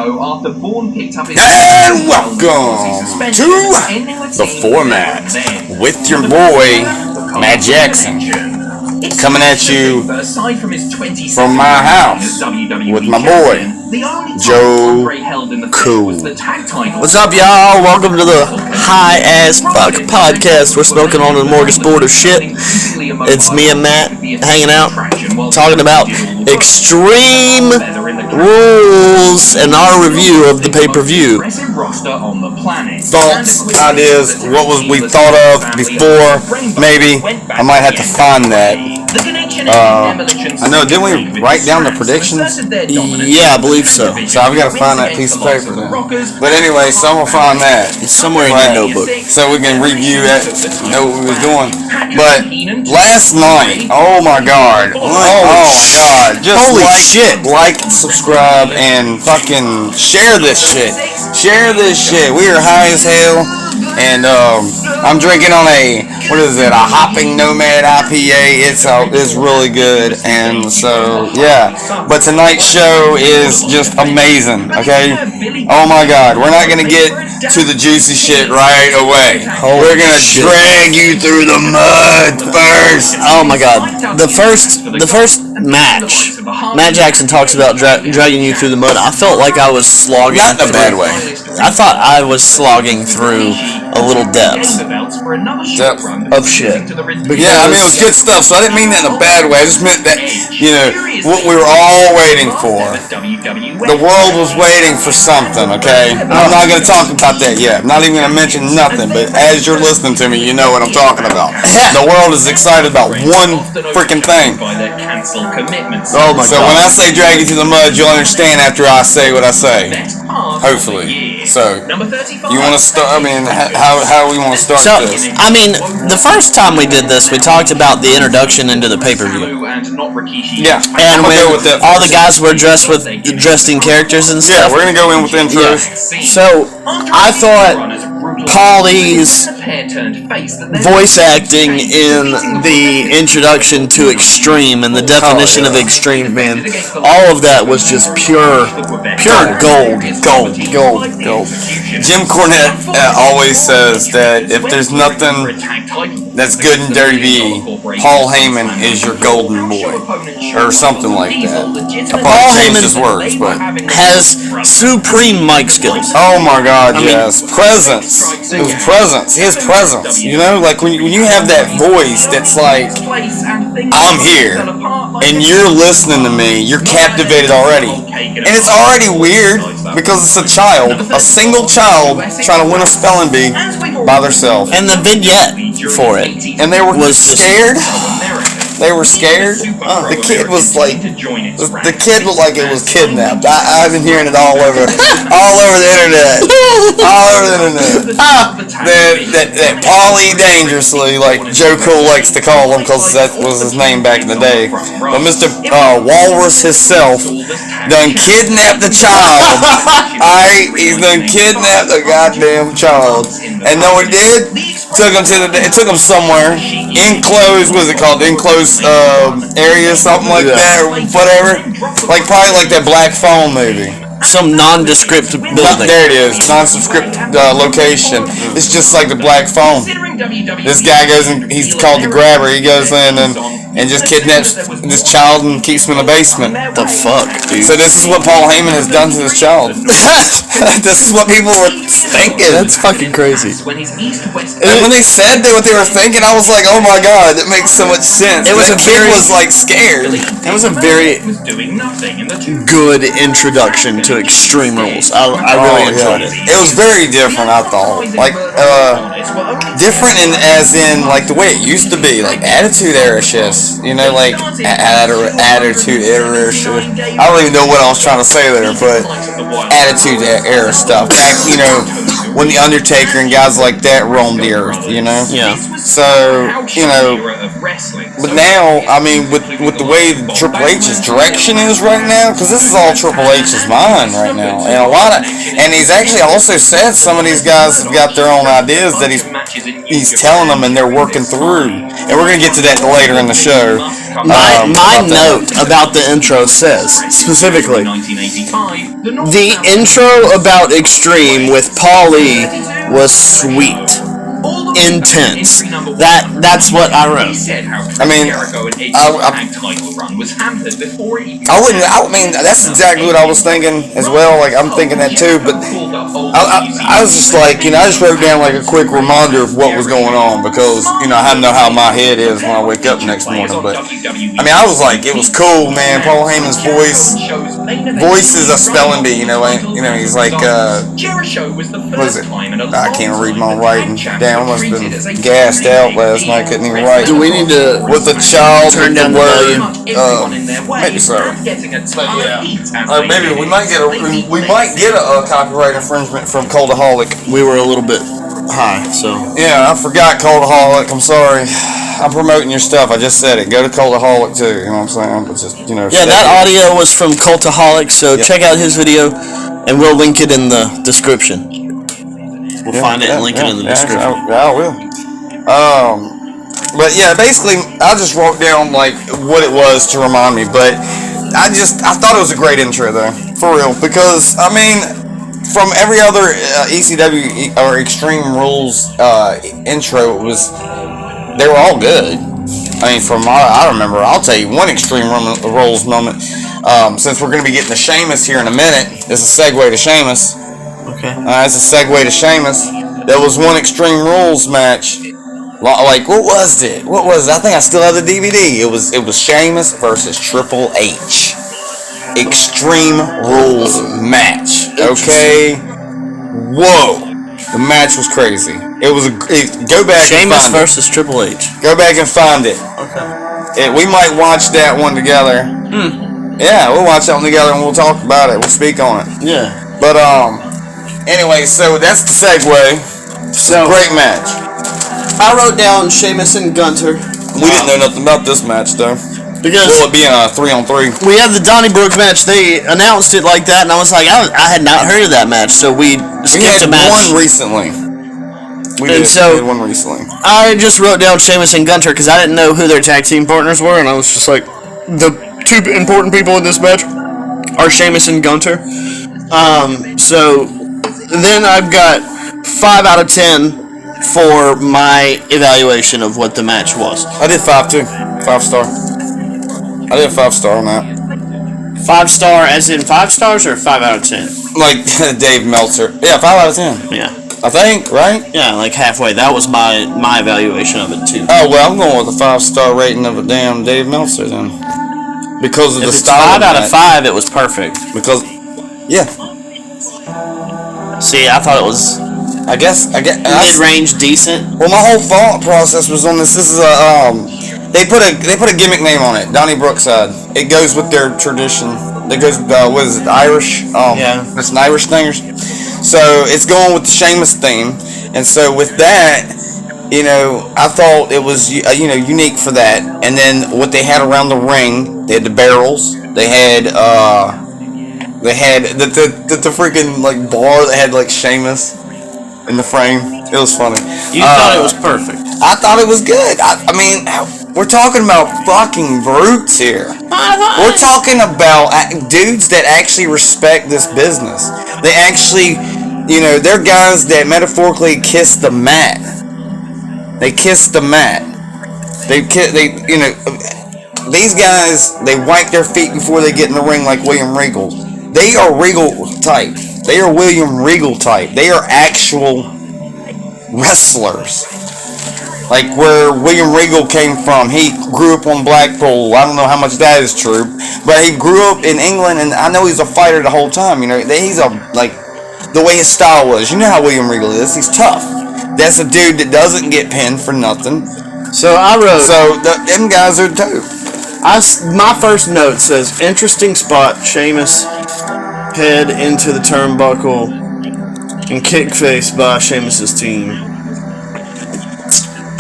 And welcome to the format with your boy, Matt Jackson, coming at you from my house with my boy, Joe Cool. What's up, y'all? Welcome to the High As Fuck podcast. We're smoking on a smorgasbord of shit. It's me and Matt hanging out, talking about Extreme Rules and our review of the pay-per-view. Thoughts, ideas, what was we thought of before? Maybe I might have to find that. I know, didn't we write down the predictions? Yeah, I believe so. So I've got to find that piece of paper then. But anyway, so I'm going to find that. It's somewhere in your notebook. So we can review it, know what we was doing. But last night, oh my god. Just holy shit. Like, subscribe, and fucking share this shit. Share this shit. We are high as hell. And I'm drinking on a Hopping Nomad IPA. It's really good, and so yeah. But tonight's show is just amazing. Okay, oh my god, we're not gonna get to the juicy shit right away. We're gonna drag you through the mud first. Oh my god, the first match, Matt Jackson talks about dragging you through the mud. I felt like I was slogging. Not in a bad way. I thought I was slogging through a little depth of shit. Yeah, I mean, it was good stuff, so I didn't mean that in a bad way. I just meant that, what we were all waiting for. The world was waiting for something, okay? I'm not going to talk about that yet. I'm not even going to mention nothing, but as you're listening to me, you know what I'm talking about. The world is excited about one freaking thing. Oh my god. So when I say drag you through the mud, you'll understand after I say what I say. Hopefully. So, you want to start, how we want to start this? I mean, the first time we did this, we talked about the introduction into the pay-per-view. Yeah. And when all the guys were dressed in characters and stuff. Yeah, we're going to go in with the intro. So, I thought Paulie's voice acting in the introduction to Extreme and the definition of Extreme, man, all of that was just pure gold. Jim Cornette always says that if there's nothing that's good in WWE, Paul Heyman is your golden boy, or something like that. Paul Heyman his words, but has supreme mic skills. Oh my god, yes. Presence. His presence. His presence. You know, like when you have that voice that's like, I'm here, and you're listening to me, you're captivated already. And it's already weird, because it's a child, a single child, trying to win a spelling bee by themselves. And the vignette for it. And they were scared. They were scared. The kid was like, it was kidnapped. I've been hearing it all over the internet. That Paulie Dangerously, like Joe Cool likes to call him, because that was his name back in the day. But Mr. Walrus himself done kidnapped the child. Alright, he's done kidnapped the goddamn child. And know what he did? It took him somewhere, enclosed, what is it called? Enclosed area, something like that, or whatever. Probably like that Black Phone movie. Some nondescript building. There it is, nondescript location. It's just like the Black Phone. This guy goes and he's called the Grabber. He goes in and just kidnaps this child and keeps him in the basement. The fuck, dude? So this is what Paul Heyman has done to this child. This is what people were thinking. That's fucking crazy. And when they said what they were thinking, I was like, oh my god, that makes so much sense. It was that kid was like scared. It was a very good introduction to Extreme Rules. I really enjoyed it. It was very different, I thought. Different as in like the way it used to be, like Attitude Era shifts. Like Attitude Era shifts. I don't even know what I was trying to say there, but Attitude Era stuff. Back, when the Undertaker and guys like that roamed the earth, Yeah. So, but now, with the way Triple H's direction is right now, because this is all Triple H's mind right now, and he's actually also said some of these guys have got their own ideas that he's he's telling them, and they're working through. And we're gonna get to that later in the show. My note about the intro says, specifically, the intro about Extreme with Paulie was sweet. Intense. That's what I wrote. I mean, I mean, that's exactly what I was thinking as well. Like, I'm thinking that too, but I was just like, I just wrote down like a quick reminder of what was going on, because, I know how my head is when I wake up next morning. But, I mean, I was like, it was cool, man. Paul Heyman's voice is a spelling bee, he's like, what is it? I can't read my writing. Damn, I must have been gassed out last night, couldn't even write. Do we need to with the child turn down the word? volume? Maybe so. Maybe we might get a copyright infringement from Coldaholic. We were a little bit high, so. Yeah, I forgot Coldaholic. I'm sorry. I'm promoting your stuff. I just said it. Go to Coldaholic too. You know what I'm saying? But just Yeah, that audio was from Cultaholic, so check out his video, and we'll link it in the description. We'll find it and link it in the description. I will. But yeah, basically, I just wrote down like what it was to remind me. But I thought it was a great intro though, for real. Because I mean, from every other ECW or Extreme Rules intro, they were all good. I mean, from I remember, I'll tell you one Extreme Rules moment. Since we're going to be getting to Sheamus here in a minute, it's a segue to Sheamus. Okay. It's a segue to Sheamus. There was one Extreme Rules match. Like, what was it? I think I still have the DVD. It was Sheamus versus Triple H. Extreme Rules match. Okay. Whoa. The match was crazy. Go back and Sheamus find versus Triple H. Go back and find it. Okay. We might watch that one together. Yeah, we'll watch that one together and we'll talk about it. We'll speak on it. Yeah. But anyway, so that's the segue. So great match. I wrote down Sheamus and Gunter. We didn't know nothing about this match though. Because it being a 3-on-3. We had the Donnybrook match. They announced it like that, and I was like, I had not heard of that match, so we skipped a match. One recently. We did one recently. I just wrote down Sheamus and Gunter because I didn't know who their tag team partners were, and I was just like, the two important people in this match are Sheamus and Gunter. So then I've got 5 out of 10 for my evaluation of what the match was. I did 5 too. 5-star. I did a 5-star on that. 5-star as in 5 stars or 5 out of 10? Like Dave Meltzer. Yeah, 5 out of 10. Yeah. I think, right? Yeah, like halfway. That was my evaluation of it too. Oh, well, I'm going with a 5-star rating of a damn Dave Meltzer then. Because of if the it's style 5 out of 5, it was perfect. Because, yeah. See, I thought it was... I guess mid-range decent. Well, my whole thought process was on this. This is a they put a gimmick name on it, Donnie Brookside. It goes with their tradition. It goes what is it, Irish? Yeah, it's an Irish thingers. So it's going with the Sheamus theme, and so with that, I thought it was unique for that. And then what they had around the ring, they had the barrels. They had the freaking like bar that had like Sheamus in the frame. It was funny. You thought it was perfect. I thought it was good. I mean, we're talking about fucking brutes here. We're talking about dudes that actually respect this business. They actually, they're guys that metaphorically kiss the mat. They kiss the mat. These guys, they wipe their feet before they get in the ring like William Regal. They are Regal type. They are William Regal type. They are actual wrestlers. Like where William Regal came from. He grew up on Blackpool. I don't know how much that is true. But he grew up in England, and I know he's a fighter the whole time. He's the way his style was. You know how William Regal is. He's tough. That's a dude that doesn't get pinned for nothing. So I wrote... So them guys are too. My first note says, interesting spot, Sheamus head into the turnbuckle and kick face by Sheamus's team.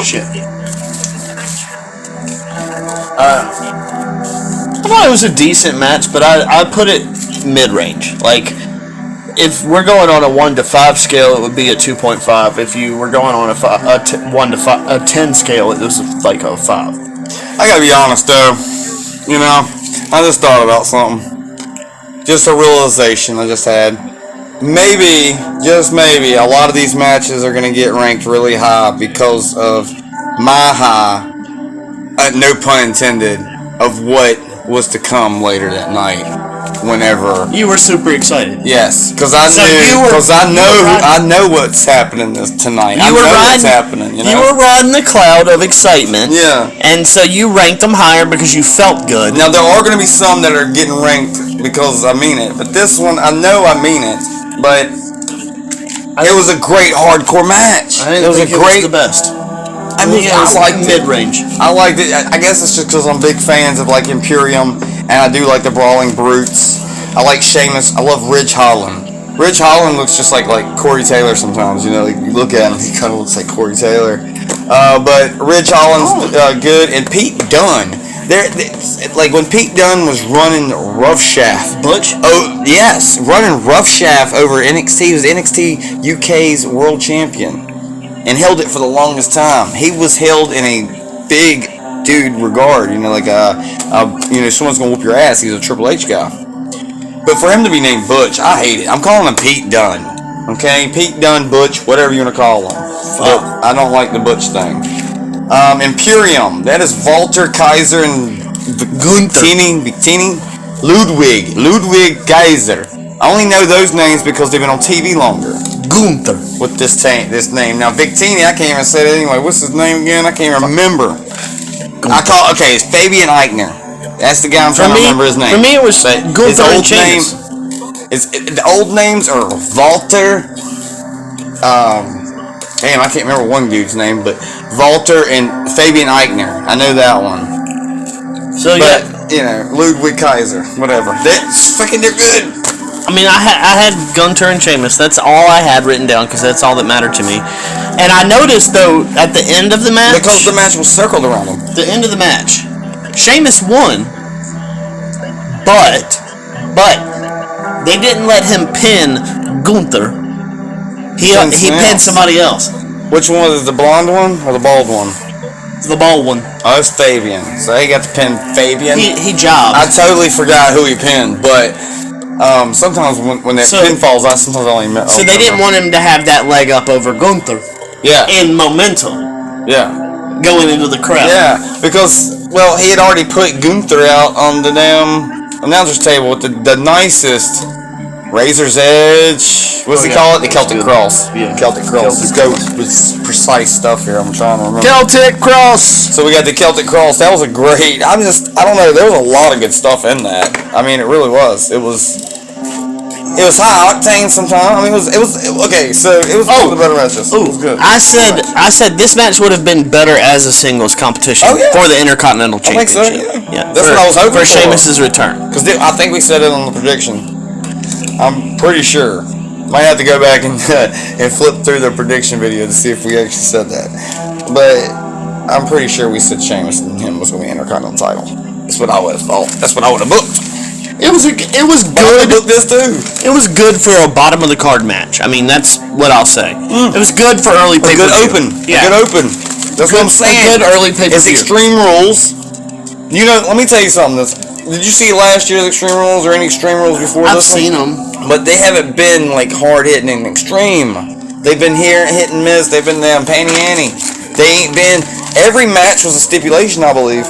Shit. I thought it was a decent match, but I put it mid-range. Like, if we're going on a 1 to 5 scale, it would be a 2.5. If you were going on a 1 to 5, a 10 scale, it was like a 5. I gotta be honest though, you know, I just thought about something. Just a realization I just had. Maybe, just maybe, a lot of these matches are gonna get ranked really high because of my high, no pun intended, of what was to come later that night. Whenever you were super excited, yes, because I know what's happening tonight. What's happening. You were riding the cloud of excitement. Yeah, and so you ranked them higher because you felt good. Now there are going to be some that are getting ranked because I mean it, but this one I know I mean it. But it was a great hardcore match. It was the best. I mean, I liked mid-range. I liked it. I guess it's just because I'm big fans of like Imperium, and I do like the Brawling Brutes. I like Sheamus. I love Ridge Holland. Ridge Holland looks just like Corey Taylor sometimes. You know, like you look at him, he kind of looks like Corey Taylor. But Ridge Holland's good, and Pete Dunne. Like when Pete Dunne was running Rough Shaft. Butch? Oh yes, running Rough Shaft over NXT. He was NXT UK's world champion. And held it for the longest time. He was held in a big dude regard, you know, like someone's gonna whoop your ass. He's a Triple H guy. But for him to be named Butch, I hate it. I'm calling him Pete Dunne. Okay, Pete Dunne, Butch, whatever you want to call him. But I don't like the Butch thing. Imperium. That is Walter Kaiser and Victini, Ludwig Kaiser. I only know those names because they've been on TV longer. Gunther. With this name. Now, Victini, I can't even say that anyway. What's his name again? I can't remember. It's Fabian Eichner. That's the guy I'm trying to remember his name. For me, it was Gunther and Sheamus. The old names are Walter. Damn, I can't remember one dude's name, but Walter and Fabian Eichner. I know that one. So, you know, Ludwig Kaiser, whatever. They're good. I mean, I had Gunther and Sheamus. That's all I had written down because that's all that mattered to me. And I noticed, though, at the end of the match... Because the match was circled around him. The end of the match. Sheamus won. But they didn't let him pin Gunther. He pinned somebody else. Which one was it, the blonde one or the bald one? The bald one. Oh, it's Fabian. So he got to pin Fabian. He jobbed. I totally forgot who he pinned, but... sometimes when that pin falls out, sometimes I only met. So they didn't want him to have that leg up over Gunther. Yeah. In momentum. Yeah. Going into the crowd. Yeah, because he had already put Gunther out on the damn announcer's table with the nicest razor's edge. What's he call it? The Celtic Cross. Yeah. Celtic Cross. Let's go with precise stuff here. I'm trying to remember. Celtic Cross. So we got the Celtic Cross. That was a great. I don't know. There was a lot of good stuff in that. I mean, it really was. It was high octane sometimes. I mean, it was okay. So it was one of the better matches. It was good. I said this match would have been better as a singles competition for the Intercontinental Championship. I think so, yeah. That's what I was hoping for Sheamus' return. Because I think we said it on the prediction. I'm pretty sure. Might have to go back and flip through the prediction video to see if we actually said that. But I'm pretty sure we said Sheamus and him was going to be Intercontinental title. That's what I would have thought. That's what I would have booked. It was good. I booked this too. It was good for a bottom of the card match. I mean, that's what I'll say. It was good for early pay-per-view. Good open. Yeah. Good open. That's what I'm saying. A good early pay-per-view. It's Extreme Rules. You know, let me tell you something. Did you see last year's Extreme Rules or any Extreme Rules before this? I've seen them. But they haven't been like hard hitting and extreme. They've been here hit and miss. They've been damn panty Annie. They ain't been. Every match was a stipulation, I believe.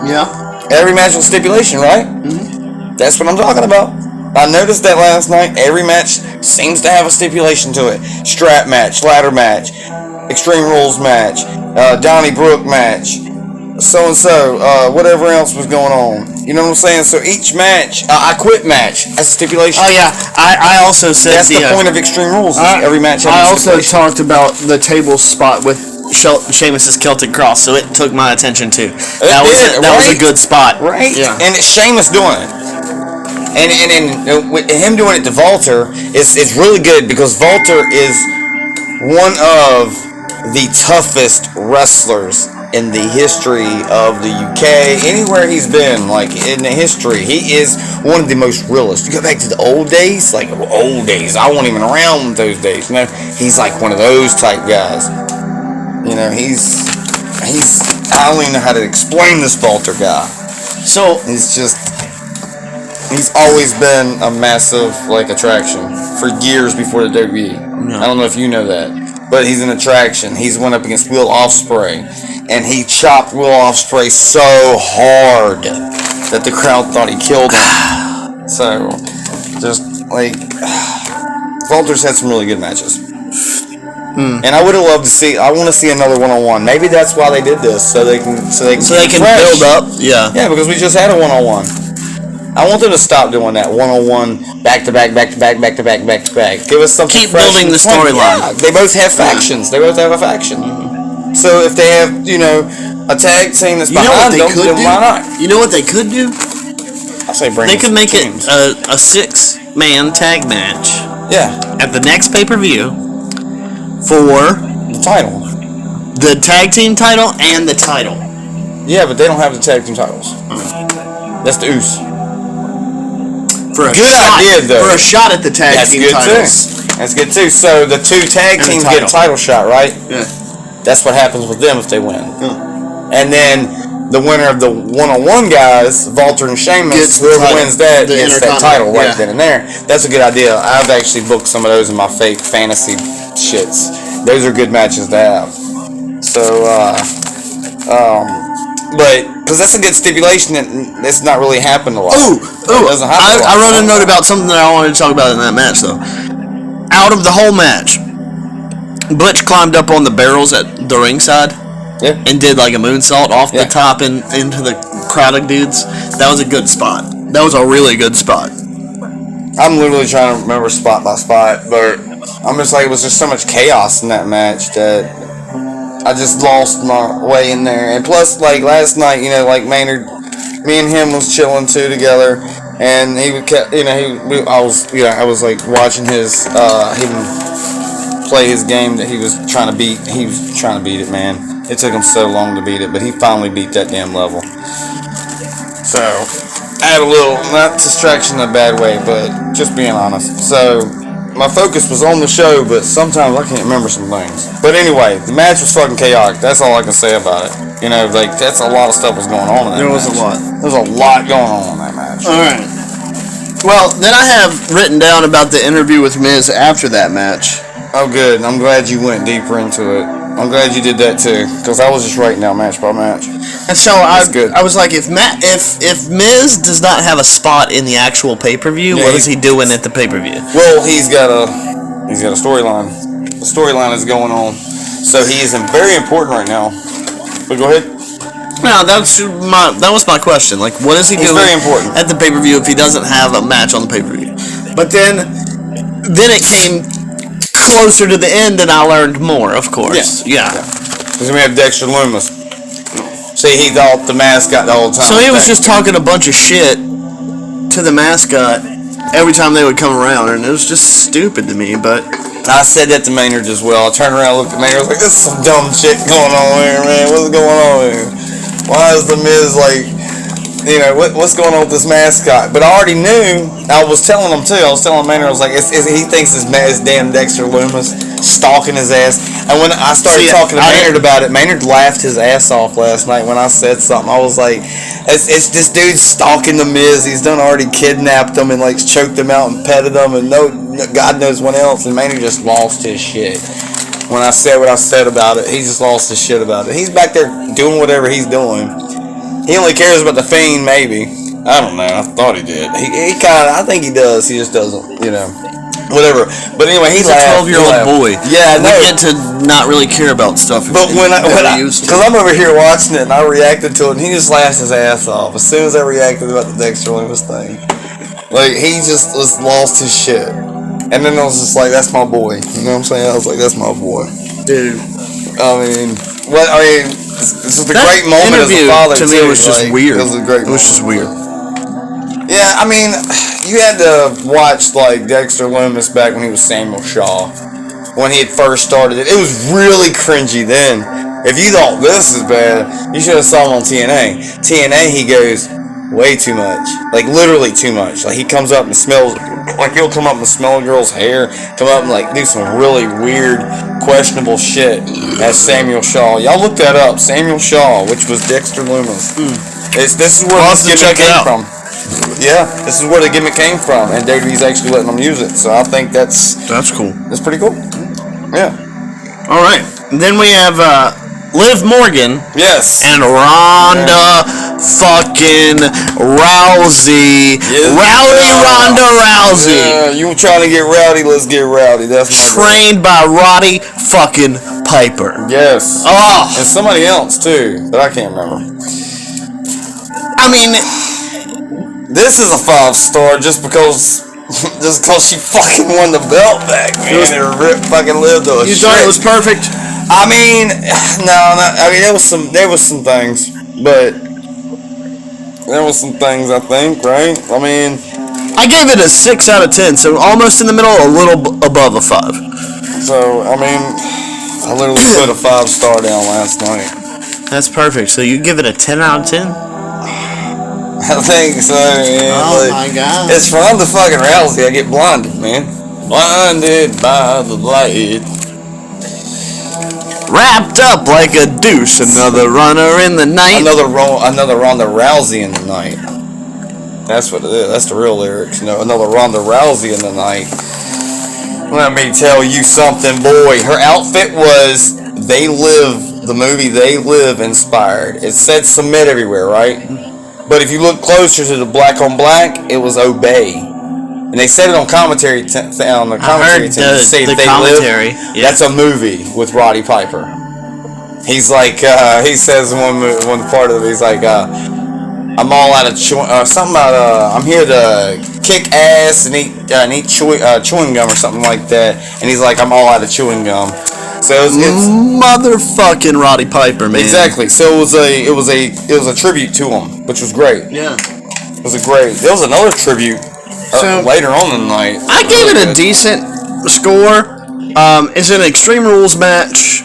Yeah. Every match was a stipulation, right? Mm-hmm. That's what I'm talking about. I noticed that last night. Every match seems to have a stipulation to it. Strap match, ladder match, Extreme Rules match, Donnybrook match, so-and-so, whatever else was going on. You know what I'm saying? So each match, I quit match. That's a stipulation. Oh, yeah. I also said... That's the point of Extreme Rules. Every match has a stipulation. I also talked about the table spot with Sheamus' Celtic Cross, so it took my attention too. That was a good spot. Right? Yeah. And it's Sheamus doing it. And with him doing it to Walter, it's really good because Walter is one of the toughest wrestlers in the history of the UK, anywhere he's been, like in the history, he is one of the most realist. You go back to the old days, like old days. I wasn't even around those days. You know, he's like one of those type guys. You know, he's. I don't even know how to explain this Walter guy. So he's always been a massive like attraction for years before the WWE. No. I don't know if you know that, but he's an attraction. He's went up against Will Ospreay, and he chopped Will Ospreay so hard that the crowd thought he killed him. So, just like Walter's had some really good matches. And I would have loved to see. I want to see another one-on-one. Maybe that's why they did this, so they can build up. Yeah. Yeah, because we just had a one-on-one. I want them to stop doing that one-on-one, back-to-back. Give us something. Keep fresh building and the storyline. Yeah, they both have factions. They both have a faction. Mm-hmm. So if they have, a tag team that's behind them, then why not? You know what they could do? I say bring. They could make it a 6-man tag match. Yeah. At the next pay-per-view. For the title, the tag team title, and the title. Yeah, but they don't have the tag team titles. That's the Oos. For a good shot, idea, though. For a shot at the tag team titles. That's good too. So the two tag teams get a title shot, right? Yeah. That's what happens with them if they win. Yeah. And then the winner of the one-on-one guys, Walter and Sheamus, whoever wins that gets that title right then and there. That's a good idea. I've actually booked some of those in my fake fantasy shits. Those are good matches to have. So, but because that's a good stipulation, that it's not really happened a lot. I wrote a note about something that I wanted to talk about in that match, though. Out of the whole match, Butch climbed up on the barrels at the ringside. Yeah. And did like a moonsault off the top and into the crowd of dudes. That was a good spot. That was a really good spot. I'm literally trying to remember spot by spot, but I'm just like, it was just so much chaos in that match that I just lost my way in there. And plus, like last night, like Maynard, me and him was chilling too together, and he would, I was like watching his him play his game that he was trying to beat. He was trying to beat it, man. It took him so long to beat it, but he finally beat that damn level. So, I had a little, not distraction in a bad way, but just being honest. So, my focus was on the show, but sometimes I can't remember some things. But anyway, the match was fucking chaotic. That's all I can say about it. That's a lot of stuff was going on in that match. There was a lot. There was a lot going on in that match. Alright. Well, then I have written down about the interview with Miz after that match. Oh, good. I'm glad you went deeper into it. I'm glad you did that too, because I was just writing down match by match. And so I was like, if Miz does not have a spot in the actual pay-per-view, what is he doing at the pay-per-view? Well, he's got a storyline. The storyline is going on, so he is very important right now. But go ahead. No, that was my question. Like, what is he doing very important at the pay-per-view if he doesn't have a match on the pay-per-view? But then it came closer to the end, and I learned more, of course. Yeah. Because we have Dexter Lumis. See, he thought the mascot the whole time. So he was just talking a bunch of shit to the mascot every time they would come around, and it was just stupid to me, but... I said that to Maynard as well. I turned around and looked at Maynard. I was like, this is some dumb shit going on here, man. What's going on here? Why is the Miz like... what's going on with this mascot? But I already knew. I was telling him too. I was telling Maynard, I was like, he thinks it's damn Dexter Lumis stalking his ass. And when I started talking to Maynard about it, Maynard laughed his ass off last night when I said something. I was like, it's this dude stalking the Miz. He's done already kidnapped him and like choked him out and petted him and God knows what else. And Maynard just lost his shit. When I said what I said about it, he just lost his shit about it. He's back there doing whatever he's doing. He only cares about the Fiend, maybe. I don't know. I thought he did. He kind of. I think he does. He just doesn't. Whatever. But anyway, he's a 12-year-old boy. Yeah, I know. We get to not really care about stuff. But because I'm over here watching it and I reacted to it, and he just laughed his ass off as soon as I reacted about the Dexter Lumis thing. Like he just lost his shit, and then I was just like, "That's my boy." You know what I'm saying? I was like, "That's my boy." Dude. This is a great moment as a father. To me, it was just weird. It was a great. It was just weird. Yeah, I mean, you had to watch like Dexter Lumis back when he was Samuel Shaw, when he had first started it. It was really cringy then. If you thought this is bad, you should have saw him on TNA. TNA, he goes way too much, like literally too much. Like he comes up and smells, like he'll come up and smell a girl's hair, come up and like do some really weird, questionable shit. As Samuel Shaw, y'all look that up. Samuel Shaw, which was Dexter Lumis. This is where this gimmick came from. Yeah, this is where the gimmick came from, and WWE's actually letting them use it. So I think that's cool. That's pretty cool. Yeah. All right. Then we have Liv Morgan. Yes. And Ronda fucking Rousey. Yes. Rowdy Ronda Rousey. Yeah, you trying to get rowdy? Let's get rowdy. That's my trained by Roddy fucking Piper. Yes. Oh. And somebody else too, but I can't remember. I mean, this is a 5-star just because she fucking won the belt back, man. And ripped fucking Liv to a shit. You thought it was perfect? I mean, no. I mean, there was some things, but there was some things I think, right? I mean, I gave it a 6 out of 10, so almost in the middle, a little above a 5. So I mean, I literally put a 5-star down last night. That's perfect. So you give it a 10 out of 10? I think so, man. Oh my god. It's from the fucking Rousey. I get blinded, man. Blinded by the light. Wrapped up like a deuce, another runner in the night. Another Ronda Rousey in the night. That's what it is. That's the real lyrics. You know, another Ronda Rousey in the night. Let me tell you something, boy. Her outfit was They Live, the movie They Live inspired. It said submit everywhere, right? But if you look closer to the black on black, it was obey. And they said it on commentary on the commentary team. Say the They commentary. Live. Yeah. That's a movie with Roddy Piper. He's like, he says in one part of it, he's like, I'm all out of something about I'm here to kick ass and eat chewing gum or something like that. And he's like, I'm all out of chewing gum. So it's motherfucking Roddy Piper, man. Exactly. So it was a tribute to him, which was great. Yeah. It was there was another tribute later on in the night. I gave it a decent score. It's an Extreme Rules match.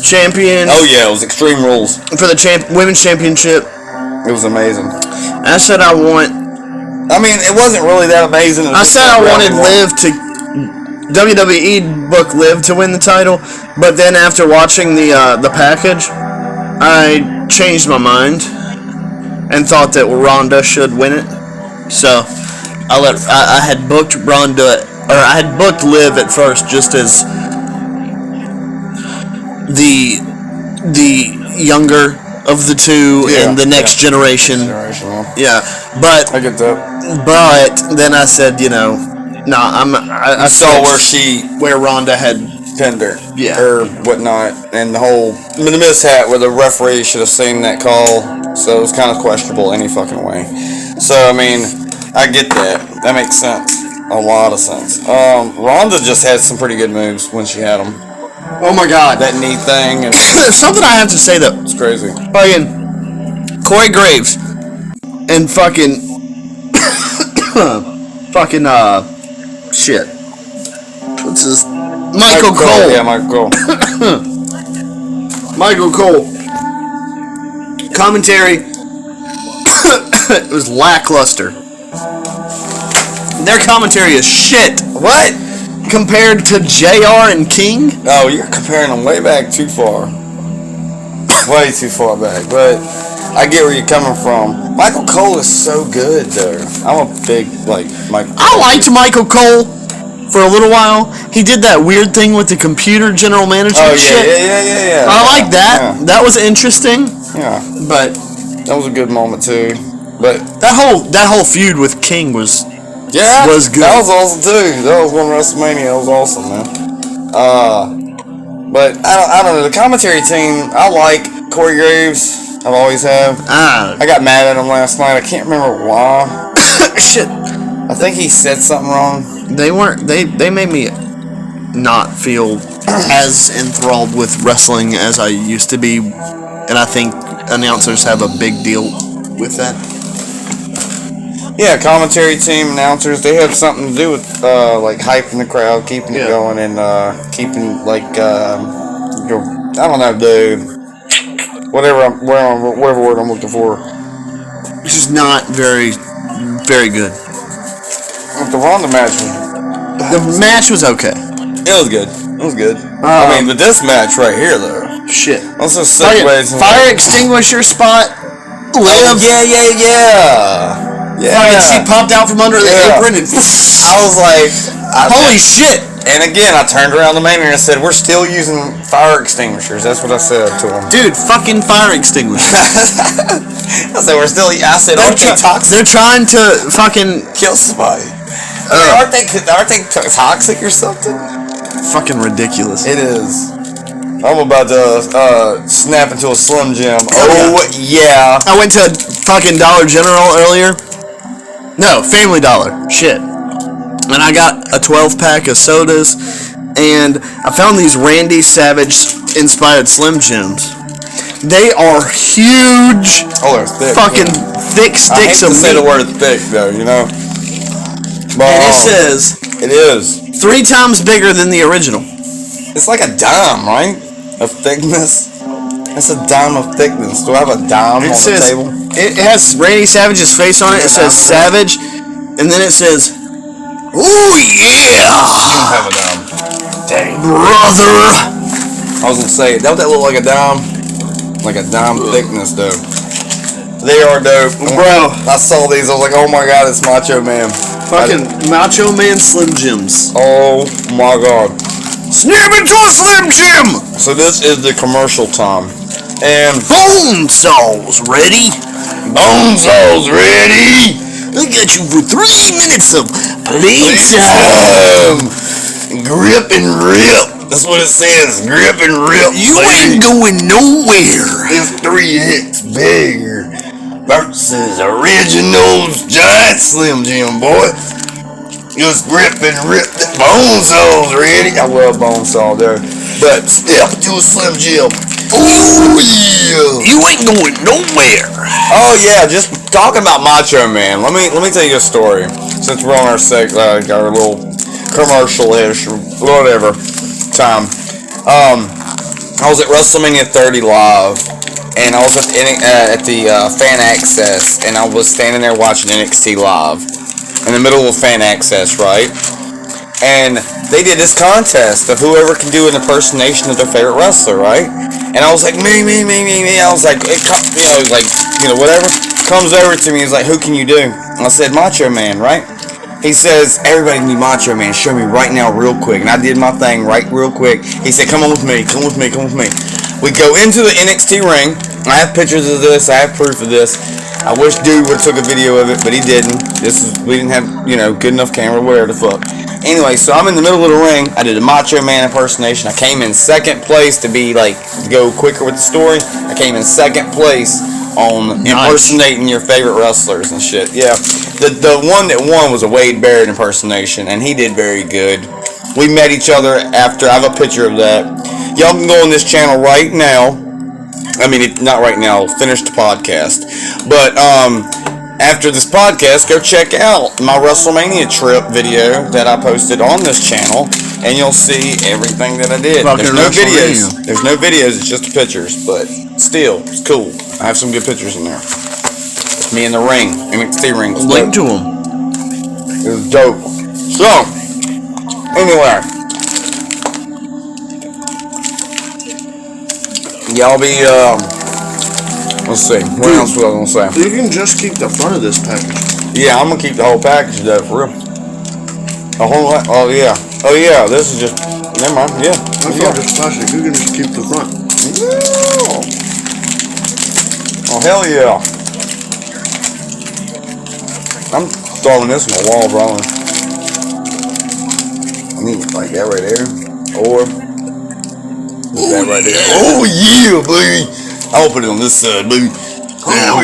Champion. Oh yeah, it was Extreme Rules for the women's championship. It was amazing. I said I want. I mean, it wasn't really that amazing. I said I wanted Liv to. WWE booked Liv to win the title, but then after watching the package, I changed my mind and thought that Ronda should win it. So I had booked Ronda, or I had booked Liv at first just as the younger of the two and the next generation. Yeah, but I get that. But then I said, I saw where Ronda had pinned her, yeah, or whatnot, and the mishap where the referee should have seen that call, so it was kind of questionable any fucking way. So I mean, I get that. That makes sense, a lot of sense. Ronda just had some pretty good moves when she had them. Oh my god, that knee thing. And something I have to say though, it's crazy. Fucking Corey Graves and fucking shit. What's his? Michael Cole. Yeah, Michael Cole. Michael Cole. Commentary. It was lackluster. Their commentary is shit. What? Compared to JR and King? Oh, you're comparing them way back too far. Way too far back. But I get where you're coming from. Michael Cole is so good, though. I'm a big, Michael Cole. I liked Michael Cole for a little while. He did that weird thing with the computer general management shit. Yeah. I like that. Yeah. That was interesting. Yeah. But that was a good moment, too. But that whole feud with King was good. That was awesome, too. That was one WrestleMania. That was awesome, man. But I don't know. The commentary team, I like Corey Graves. I've always have. I got mad at him last night. I can't remember why. Shit. I think he said something wrong. They made me not feel as enthralled with wrestling as I used to be, and I think announcers have a big deal with that. Yeah, commentary team, announcers, they have something to do with hyping the crowd, keeping it going, and keeping I don't know, dude. Whatever word I'm looking for. It's just not very, very good. The Ronda match The match was okay. it was good. It was good. I mean, but this match right here, though. Shit. Let's just segue. Fire extinguisher spot. Liv. Yeah. Fucking she popped out from under the apron and I was like, holy shit. And again, I turned around to Maynard and said, we're still using fire extinguishers. That's what I said to him. Dude, fucking fire extinguishers. I said, aren't they toxic? They're trying to fucking Kill somebody. Aren't they toxic or something? Fucking ridiculous. It is. I'm about to snap into a Slim Jim. Oh, yeah. I went to a fucking Dollar General earlier. No, Family Dollar. Shit. And I got a 12-pack of sodas, and I found these Randy Savage-inspired Slim Jims. They are huge. Oh, they're thick. Fucking thick sticks of meat. I hate to say the word thick, though, you know? But, and it says... It is. 3 times bigger than the original. It's like a dime, right? Of thickness. It's a dime of thickness. Do I have a dime on the table? It has Randy Savage's face on it. It says Savage, and then it says, "Ooh yeah!" You don't have a dime. Dang, brother. I was gonna say, don't that look like a dime? Like a dime thickness, though. They are dope, bro. I saw these. I was like, oh my god, it's Macho Man. Fucking Macho Man Slim Jims. Oh my god. Snap into a Slim Jim! So this is the commercial time. And Bone Saw's ready. Bone Saw's ready. I got you for 3 minutes of playtime. Grip and rip. That's what it says. Grip and rip. You ain't going nowhere. It's 3X bigger versus Original's Giant Slim Jim, boy. Just grip and rip. Bone Saw's ready. I love Bone Saw there. But step to a Slim Jim. Ooh, yeah. You ain't going nowhere. Oh, yeah. Just talking about Macho Man. Let me tell you a story. Since we're on our little commercial-ish or whatever time. I was at WrestleMania 30 Live. And I was at the Fan Access. And I was standing there watching NXT Live. In the middle of Fan Access, right? And they did this contest of whoever can do an impersonation of their favorite wrestler, right? And I was like, me. I was like, whatever. Comes over to me, he's like, who can you do? And I said, Macho Man, right? He says, everybody can do Macho Man. Show me right now real quick. And I did my thing real quick. He said, come on with me. We go into the NXT ring. I have pictures of this. I have proof of this. I wish dude would have took a video of it, but he didn't. We didn't have, good enough camera, whatever the fuck. Anyway, so I'm in the middle of the ring. I did a Macho Man impersonation. I came in second place to go quicker with the story. I came in second place on impersonating your favorite wrestlers and shit. Yeah. The one that won was a Wade Barrett impersonation, and he did very good. We met each other after. I have a picture of that. Y'all can go on this channel right now. I mean, not right now. Finish the podcast. But after this podcast, go check out my WrestleMania trip video that I posted on this channel, and you'll see everything that I did. There's no videos. There's no videos. It's just pictures. But still, it's cool. I have some good pictures in there. Me in the ring, NXT ring. Link to them. It was dope. So, anyway. Y'all be, let's see. What else was I gonna say? You can just keep the front of this package. Yeah, I'm gonna keep the whole package though, for real. A whole lot. Oh yeah. This is just. Never mind. Yeah. That's not just plastic. You can just keep the front. Yeah. Oh hell yeah. I'm throwing this on the wall, bro. I need like that right there, or. That right there. Oh yeah, baby. I'll put it on this side, baby. Oh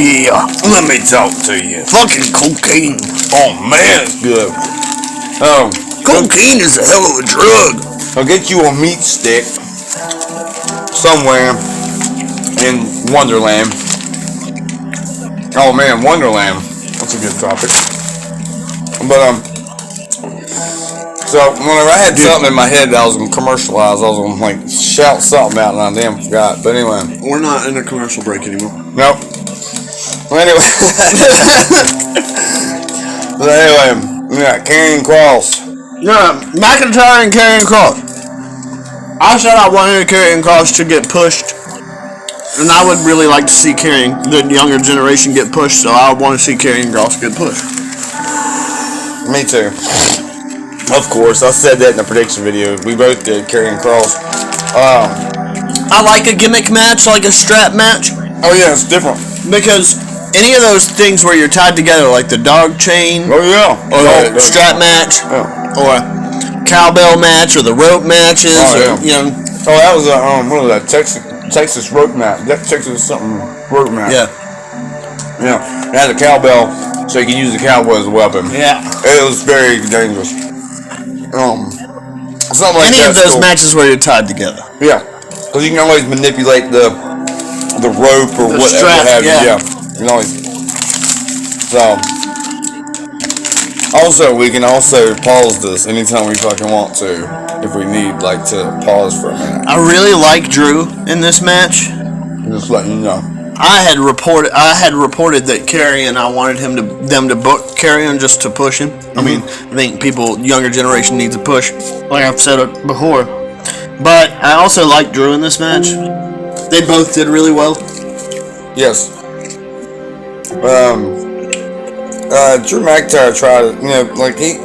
yeah. Let me talk to you. Fucking cocaine. Oh man, it's good. Cocaine is a hell of a drug. I'll get you a meat stick somewhere in Wonderland. Oh man, Wonderland. That's a good topic. But So whenever I had something in my head that I was gonna commercialize, I was gonna like shout something out, and I damn forgot. But anyway, we're not in a commercial break anymore. Nope. Well, anyway, yeah, Karrion Kross. Yeah, McIntyre and Karrion Kross. I said I wanted Karrion Kross to get pushed, and I would really like to see the younger generation get pushed. So I want to see Karrion Kross get pushed. Me too. Of course, I said that in the prediction video. We both did, Karrion Kross. I like a gimmick match, like a strap match. Oh yeah, it's different. Because any of those things where you're tied together, like the dog chain. Oh yeah. Or the strap match. Yeah. Or a cowbell match, or the rope matches. Oh, yeah. Oh, that was a, what was that, Texas rope match. That Texas something rope match. Yeah. Yeah. It had a cowbell, so you could use the cowboy as a weapon. Yeah. It was very dangerous. Something like any that. Of those matches where you're tied together. Yeah, because you can always manipulate the rope or what have you. Yeah, you can always. So, also we can also pause this anytime we fucking want to, if we need like to pause for a minute. I really like Drew in this match. Just letting you know. I had reported that Karrion, I wanted them to book Karrion just to push him. Mm-hmm. I mean, I think younger generation needs a push, like I've said it before. But I also like Drew in this match. They both did really well. Yes. Drew McIntyre tried, like he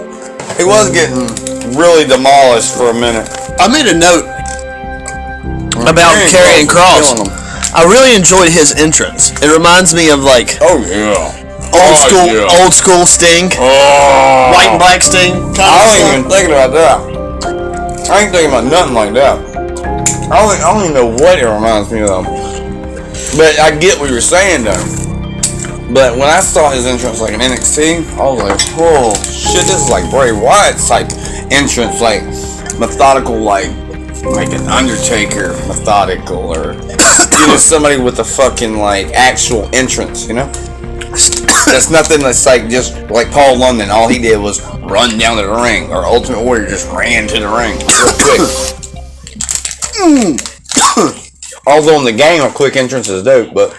was getting really demolished for a minute. I made a note about Karrion Kross. I really enjoyed his entrance. It reminds me of like old school Sting, white and black Sting. I ain't even thinking about that. I ain't thinking about nothing like that. I don't even know what it reminds me of. But I get what you're saying though. But when I saw his entrance like in NXT, I was like, oh shit, this is like Bray Wyatt's type entrance, like methodical, like an Undertaker methodical, or somebody with a fucking like actual entrance, That's nothing that's like just like Paul London. All he did was run down to the ring, or Ultimate Warrior just ran to the ring real quick. Although in the game a quick entrance is dope, but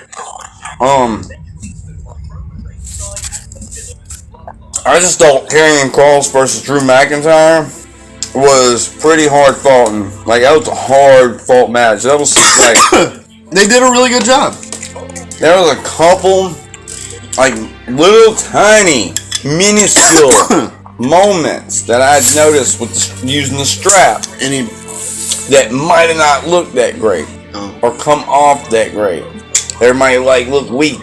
I just thought Karrion Kross versus Drew McIntyre was pretty hard fought. Like, that was a hard fought match. That was like they did a really good job. There was a couple like little tiny minuscule moments that I noticed with using the strap that might have not looked that great or come off that great. They might like look weak.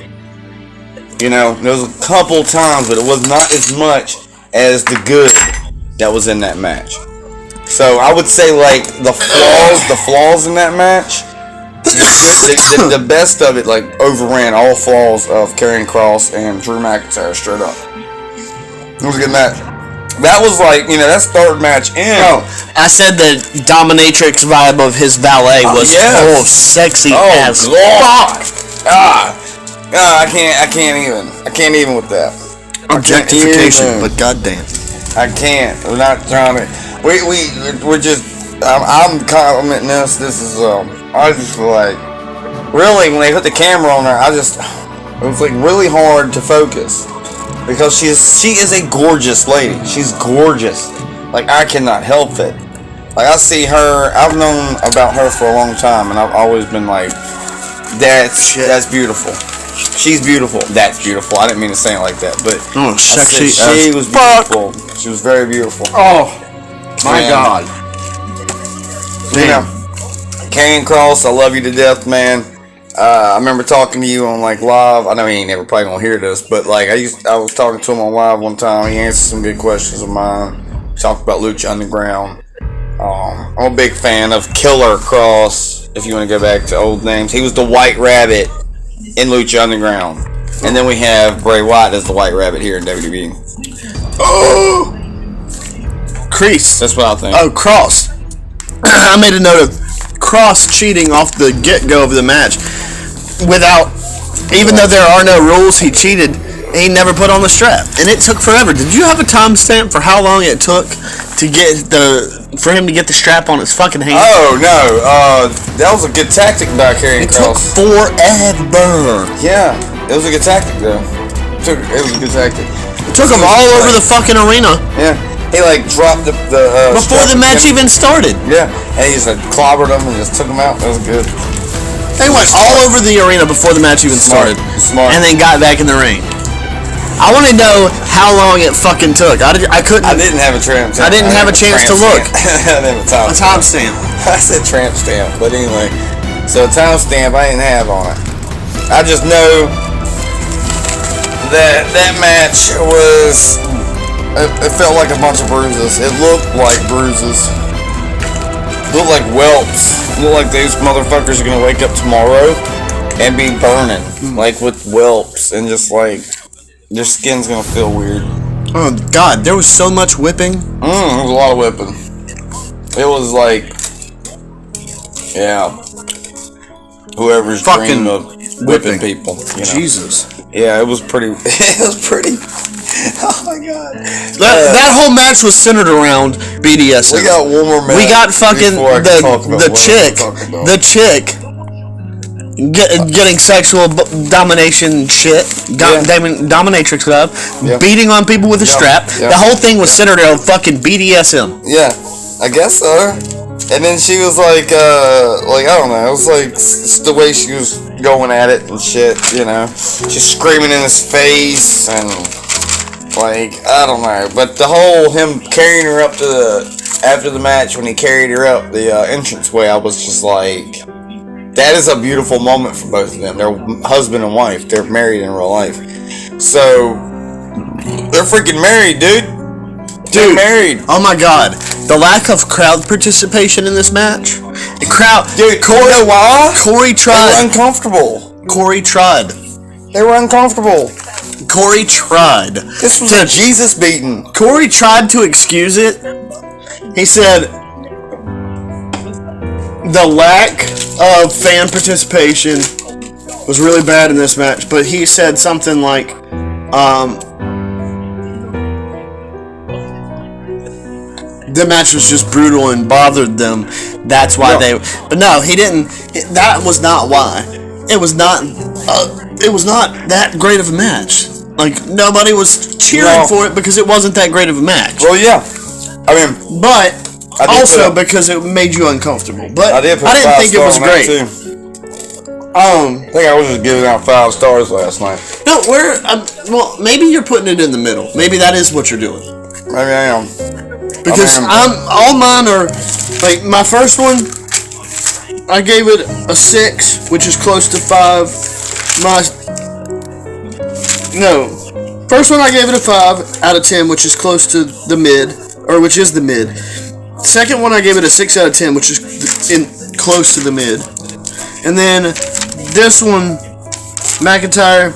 There was a couple times, but it was not as much as the good that was in that match. So I would say like the flaws in that match, the best of it like overran all flaws of Karrion Kross and Drew McIntyre straight up. It was a good match. That was like, that's third match in. Oh, I said the dominatrix vibe of his valet was sexy as fuck. I can't even with that. Objectification, but goddamn, I can't. We're not trying to. We're just. I'm complimenting this. This is I just feel like really when they put the camera on her, it was like really hard to focus because she is a gorgeous lady. She's gorgeous. Like I cannot help it. Like I see her. I've known about her for a long time, and I've always been like, that's beautiful. She's beautiful. That's beautiful. I didn't mean to say it like that, but sexy. She was beautiful. She was very beautiful. Oh my God. Karrion Kross, I love you to death, man. I remember talking to you on like live. I know he ain't never probably gonna hear this, but like I was talking to him on live one time. He answered some good questions of mine. We talked about Lucha Underground. I'm a big fan of Killer Kross. If you want to go back to old names, he was the White Rabbit in Lucha Underground, and then we have Bray Wyatt as the White Rabbit here in WWE. Oh, Kreese. That's what I think. Oh, Kross. I made a note of Kross cheating off the get-go of the match. Even though there are no rules, he cheated. He never put on the strap, and it took forever. Did you have a timestamp for how long it took to for him to get the strap on his fucking hand. Oh no, that was a good tactic by Karrion Kross. It took forever. Yeah, it was a good tactic though. It was a good tactic. It took him all over the fucking arena. Yeah, he like dropped the before the match even started. Yeah, and he just like clobbered him and just took him out. That was good. They went all over the arena before the match even started. Smart. And then got back in the ring. I want to know how long it fucking took. I couldn't. I didn't have a tramp stamp. I didn't have a chance to look. I didn't have a timestamp. I said tramp stamp, but anyway. So a timestamp I didn't have on it. I just know that match was. It felt like a bunch of bruises. It looked like bruises. It looked like whelps. It looked like these motherfuckers are gonna wake up tomorrow and be burning, like with whelps, and just like. Their skin's gonna feel weird. Oh God, there was so much whipping. There was a lot of whipping. It was like, yeah, whoever's fucking dream of whipping people. You know? Jesus. Yeah, it was pretty. It was pretty. Oh my God. That whole match was centered around BDSM. We got one more match. We got fucking the chick. Getting sexual domination shit, dominatrix stuff, beating on people with a strap. The whole thing was centered on fucking BDSM. Yeah, I guess so. And then she was like I don't know, it was like the way she was going at it and shit, you know. She's screaming in his face and like, I don't know. But the whole him carrying her up to after the match when he carried her up the entranceway, I was just like, that is a beautiful moment for both of them. They're husband and wife. They're married in real life. So, they're freaking married, dude. They're married. Oh my God. The lack of crowd participation in this match. Dude, Corey tried. They were uncomfortable. Corey tried. They were uncomfortable. Corey tried. This was a Jesus beating. Corey tried to excuse it. He said, the lack of fan participation was really bad in this match, but he said something like, the match was just brutal and bothered them. That's why But no, he didn't. That was not why. It was not. It was not that great of a match. Like nobody was cheering for it because it wasn't that great of a match. Well, yeah. I mean, but. Also because it made you uncomfortable. But I didn't think it was great. I think I was just giving out 5 stars last night. No, well, maybe you're putting it in the middle. Maybe that is what you're doing. Maybe I am. Because all mine are like my first one. I gave it a 6, which is close to 5. First one I gave it a 5 out of 10, which is close to the mid, or which is the mid. Second one I gave it a 6 out of 10, which is close to the mid. And then this one, McIntyre,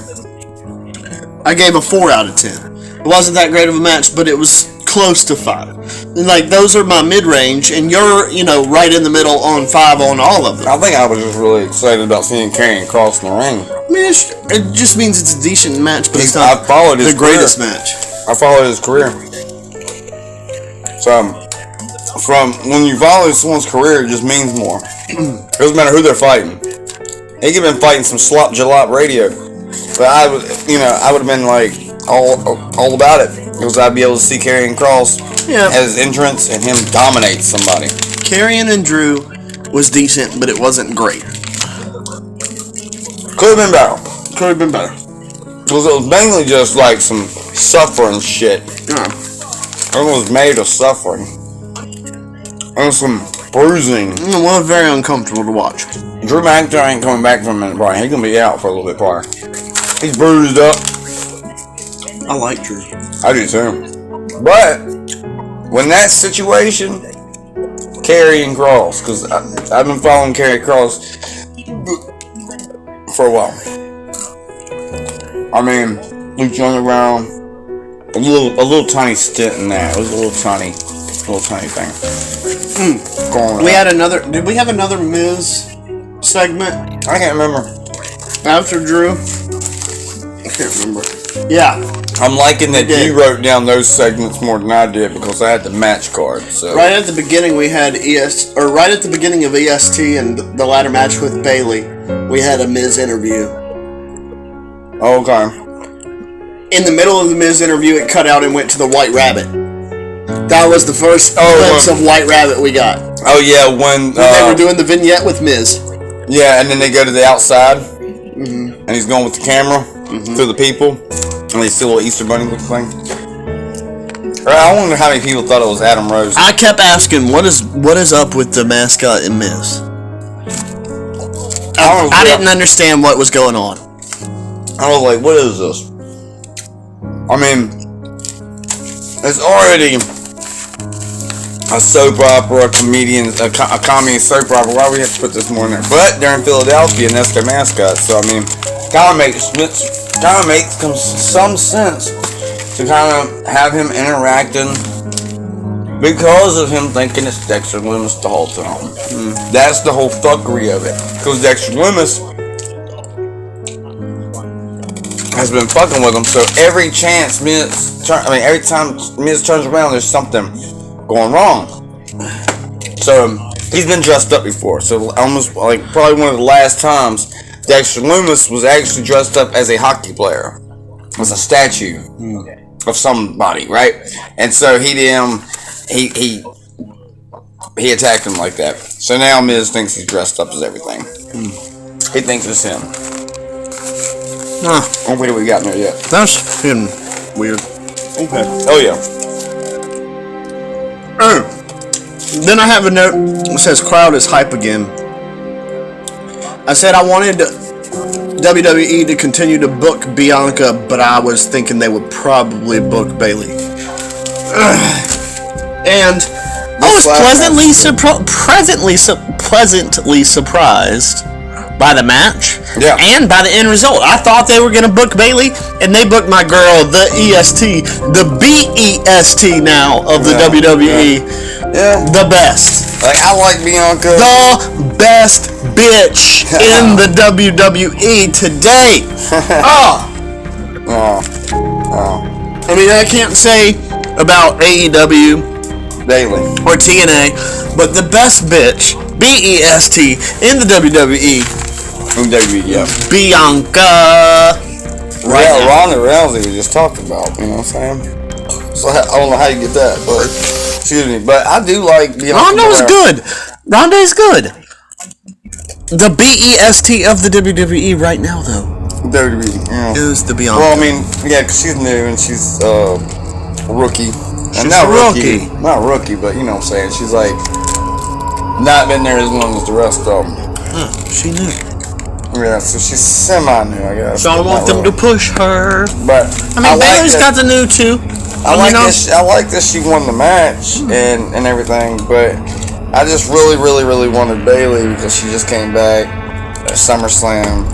I gave a 4 out of 10. It wasn't that great of a match, but it was close to 5. And like those are my mid-range, and you're right in the middle on 5 on all of them. I think I was just really excited about seeing Karrion Kross in the ring. I mean, it just means it's a decent match, but it's not the greatest match. I followed his career. So. From when you follow someone's career, it just means more. It doesn't matter who they're fighting. He could have been fighting some slop jalop radio, but I would have been like all about it because I'd be able to see Karrion Kross at his entrance and him dominate somebody. Karrion and Drew was decent, but it wasn't great. Could have been better. Because it was mainly just like some suffering shit. Yeah. It was made of suffering. And some bruising. It was very uncomfortable to watch. Drew McIntyre ain't coming back for a minute, Brian. He's going to be out for a little bit prior. He's bruised up. I like Drew. I do too. But, when that situation, Karrion Kross, because I've been following Karrion Kross for a while. I mean, Luke's Underground, a little tiny stint in that. It was a little tiny thing. We had another. Did we have another Miz segment? I can't remember. After Drew? I can't remember. Yeah. I'm liking that you wrote down those segments more than I did because I had the match card. So right at the beginning we had right at the beginning of EST and the ladder match with Bailey, we had a Miz interview. Okay. In the middle of the Miz interview, it cut out and went to the White Rabbit. That was the first glimpse of White Rabbit we got. Oh yeah, when they were doing the vignette with Miz. Yeah, and then they go to the outside, and he's going with the camera through the people. And they see a little Easter Bunny looking thing. I wonder how many people thought it was Adam Rose. I kept asking, what is up with the mascot and Miz? I didn't understand what was going on. I was like, what is this? I mean, it's already a soap opera, a comedy soap opera. Why do we have to put this more in there? But they're in Philadelphia and that's their mascot. So, I mean, kind of makes some sense to kind of have him interacting because of him thinking it's Dexter Lumis the whole time. That's the whole fuckery of it. Because Dexter Lumis has been fucking with him, so every time Miz turns around, there's something going wrong. So he's been dressed up before. So almost like probably one of the last times Dexter Lumis was actually dressed up as a hockey player, as a statue of somebody, right? And so he attacked him like that. So now Miz thinks he's dressed up as everything. He thinks it's him. Oh, wait, we got in there yet? That's been weird. Okay. Oh yeah. Then I have a note that says crowd is hype again. I said I wanted WWE to continue to book Bianca, but I was thinking they would probably book Bailey. And I was pleasantly surprised by the match and by the end result. I thought they were going to book Bailey, and they booked my girl, the EST, the BEST now of the WWE. Yeah. The best. Like, I like Bianca. The best bitch in the WWE today. I mean, I can't say about AEW Daily or TNA, but the best bitch, BEST, in the WWE. Bianca. Ronda Rousey we just talked about, you know what I'm saying? So I don't know how you get that, but excuse me. But I do like Bianca. Ronda's good. Ronda is good. The BEST of the WWE right now, though. WWE, is the Bianca. Well, I mean, yeah, because she's new and she's a rookie. She's not rookie. Not rookie, but you know what I'm saying. She's like not been there as long as the rest of them. She knew. Yeah, so she's semi-new, I guess. So I want them to push her. But I mean, Bailey's got the new too. I like that she won the match and everything, but I just really wanted Bailey because she just came back at SummerSlam.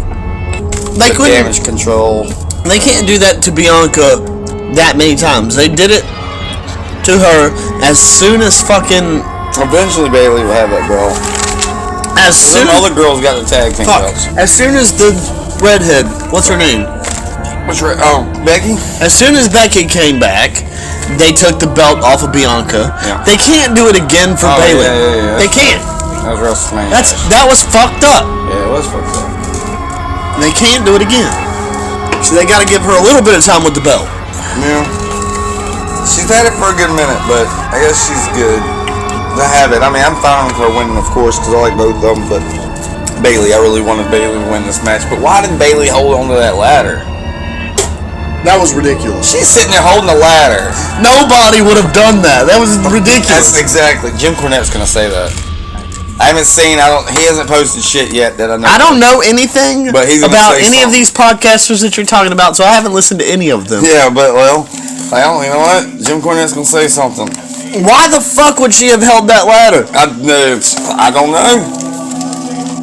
They couldn't Damage Control. They can't do that to Bianca that many times. They did it to her as soon as fucking. Eventually, Bailey will have that girl. As soon as other girls got the tag team belts. As soon as the redhead, what's her name? Becky? As soon as Becky came back, they took the belt off of Bianca. Yeah. They can't do it again for Bailey. Yeah. They can't. That was WrestleMania. That was fucked up. Yeah, it was fucked up. They can't do it again. So they got to give her a little bit of time with the belt. Yeah. She's had it for a good minute, but I guess she's good to have it. I mean, I'm fine with her winning, of course, because I like both of them, but Bailey, I really wanted Bailey to win this match. But why did Bailey hold on to that ladder? That was ridiculous. She's sitting there holding the ladder. Nobody would have done that. That was ridiculous. That's exactly. Jim Cornette's going to say that. I haven't seen. He hasn't posted shit yet that I know. I don't know anything about any of these podcasters that you're talking about, so I haven't listened to any of them. Yeah, but you know what? Jim Cornette's gonna say something. Why the fuck would she have held that ladder? I don't know.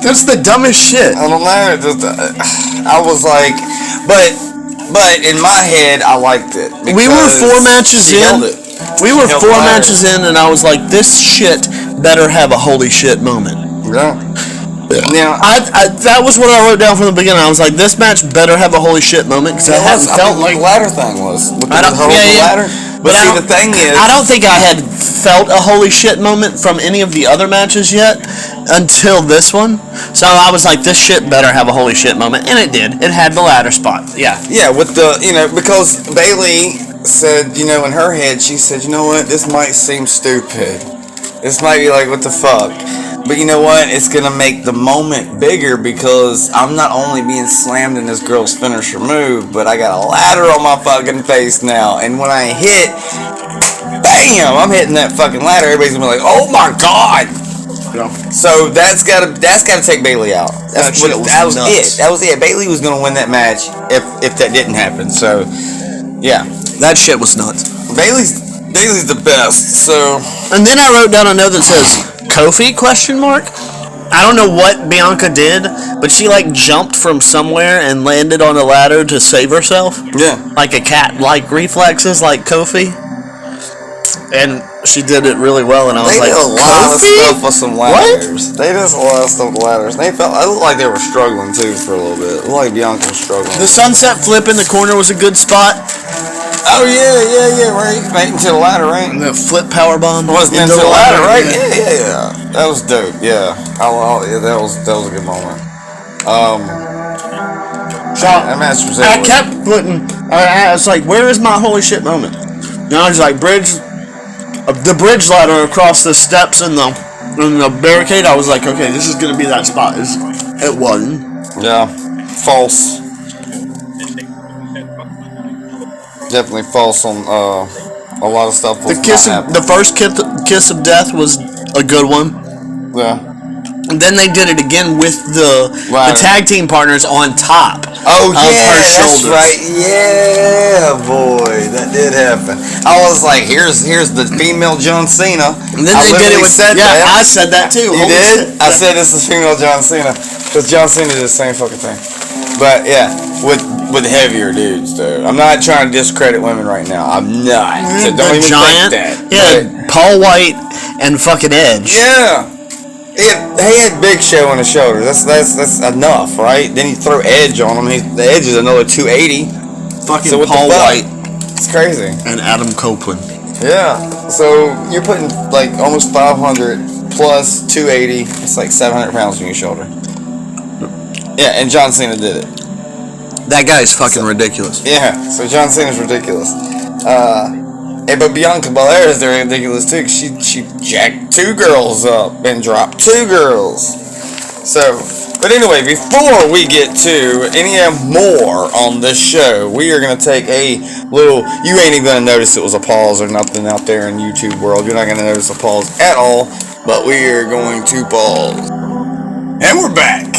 That's the dumbest shit. I don't know. I was like, but in my head, I liked it. We were 4 matches in. We were 4 matches in, and I was like, this shit better have a holy shit moment. Yeah. Now, that was what I wrote down from the beginning. I was like, this match better have a holy shit moment because I hadn't felt like the ladder thing was with the yeah. ladder. But see, the thing is, I don't think I had felt a holy shit moment from any of the other matches yet until this one. So I was like, this shit better have a holy shit moment, and it did. It had the ladder spot. Yeah. Yeah, with the because Bailey said, in her head, she said, you know what, this might seem stupid. This might be like, what the fuck? But you know what? It's going to make the moment bigger because I'm not only being slammed in this girl's finisher move, but I got a ladder on my fucking face now. And when I hit, bam, I'm hitting that fucking ladder. Everybody's going to be like, oh my God. Yeah. So that's gotta take Bailey out. That was nuts. it. That was it. Bailey was going to win that match if that didn't happen. So, yeah. That shit was nuts. Bailey's the best. So, and then I wrote down a note that says Kofi ? I don't know what Bianca did, but she jumped from somewhere and landed on a ladder to save herself. Yeah, like a cat, reflexes like Kofi. And she did it really well, and I was they like, did a lot of stuff with some ladders. What? They did a lot of stuff with ladders. They it looked like they were struggling too for a little bit. It looked like Bianca was struggling. The sunset flip in the corner was a good spot. Oh yeah, right. Right into the ladder, right? And the flip power bomb wasn't into the ladder, right? Yeah. That was dope. Yeah, that was a good moment. That match was. I kept putting. I was like, where is my holy shit moment? Now I was like, the bridge ladder across the steps and the barricade. I was like, okay, this is gonna be that spot. It wasn't. Yeah, false. Definitely false on a lot of stuff. The first kiss of death was a good one. Yeah. And then they did it again with the tag team partners on top. Oh of her that's shoulders. right. Yeah, boy, that did happen. I was like, here's the female John Cena. And then they did it with that. I said that too. You did? I said this is female John Cena because John Cena did the same fucking thing. But yeah, with heavier dudes, though. I'm not trying to discredit women right now. I'm not. So don't even think that. Yeah, Paul White and fucking Edge. Yeah. He had Big Show on his shoulders. That's enough, right? Then you throw Edge on him. The Edge is another 280. Fucking so Paul White. It's crazy. And Adam Copeland. Yeah. So you're putting almost 500 plus 280. It's like 700 pounds on your shoulder. Yeah, and John Cena did it. That guy's fucking ridiculous. Yeah. So John Cena's ridiculous. But Bianca Belair is ridiculous too, because she jacked 2 girls up and dropped 2 girls. So, but anyway, before we get to any more on this show, we are going to take a little, you ain't even going to notice it was a pause or nothing out there in YouTube world. You're not going to notice a pause at all, but we are going to pause. And we're back.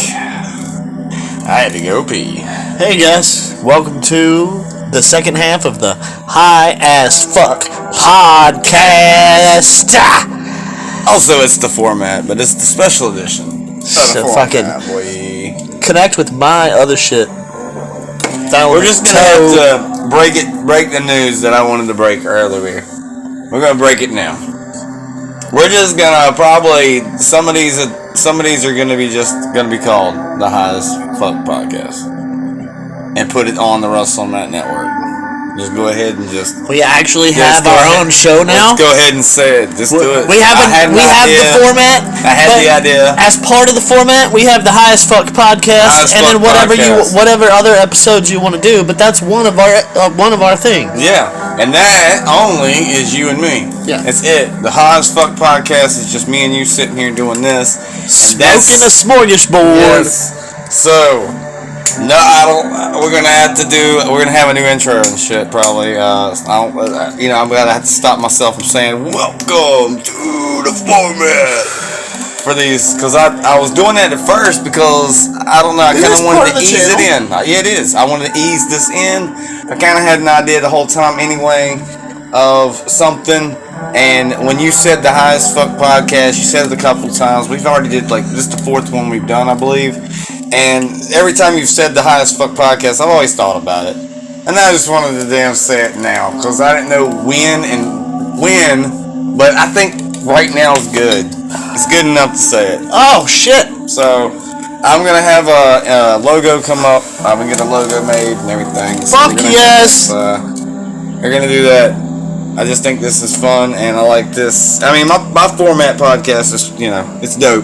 I had to go pee. Hey guys, welcome to the second half of the High As Fuck podcast. Also, it's the format, but it's the special edition. So fucking connect with my other shit. We're just gonna have to break the news that I wanted to break earlier. We're gonna break it now. We're just gonna probably some of these are gonna be called the High As Fuck podcast. And put it on the WrestleNet network. Just go ahead and we actually have our own show now. Let's go ahead and say it. Just do it. We have the format. I had the idea. As part of the format, we have the High As Fuck podcast, and then whatever other episodes you want to do. But that's one of our things. Yeah, and that only is you and me. Yeah, that's it. The High As Fuck podcast is just me and you sitting here doing this, smoking a smorgasbord. Yes. So. No, I don't. We're gonna have a new intro and shit probably. I'm gonna have to stop myself from saying welcome to the format for these, because I was doing that at first because I don't know. I kind of wanted to ease it in. Yeah, it is. I wanted to ease this in. I kind of had an idea the whole time anyway of something. And when you said the High As Fuck podcast, you said it a couple times. We've already did this the 4th one we've done, I believe. And every time you've said the High As Fuck podcast, I've always thought about it. And I just wanted to damn say it now, because I didn't know when, but I think right now is good. It's good enough to say it. Oh, shit. So, I'm gonna have a logo come up. I'm gonna get a logo made and everything. So Fuck yes! We're gonna do that. I just think this is fun, and I like this. I mean, my format podcast is, it's dope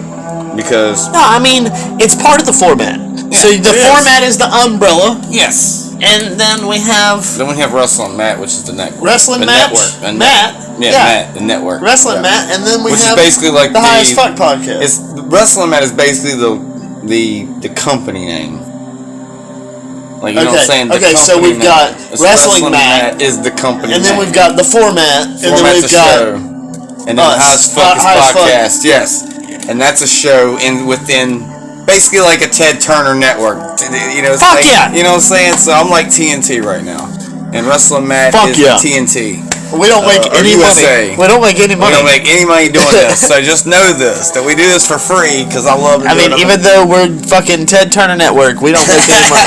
because. No, I mean it's part of the format. Yeah, so the format is the umbrella. Yes. And then we have Wrestling Matt, which is the network. Wrestling the Matt. Network. Matt. Matt, the network. Wrestling Matt, and then we which have is basically like the High as Fuck podcast. It's Wrestling Matt is basically the company name. Like, you know what I'm saying? Okay, so we've got Wrestling Matt is the company and then name. we've got the format, and then we've got show. And then High as Fuck is podcast. Yes, and that's a show within basically like a Ted Turner network. Fuck yeah! You know what I'm saying? So I'm like TNT right now, and Wrestling Matt is TNT. We don't make any money. We don't make any money. We don't make any money doing this. So just know this, that we do this for free because I love it. I mean, even though we're fucking Ted Turner Network, we don't make any money.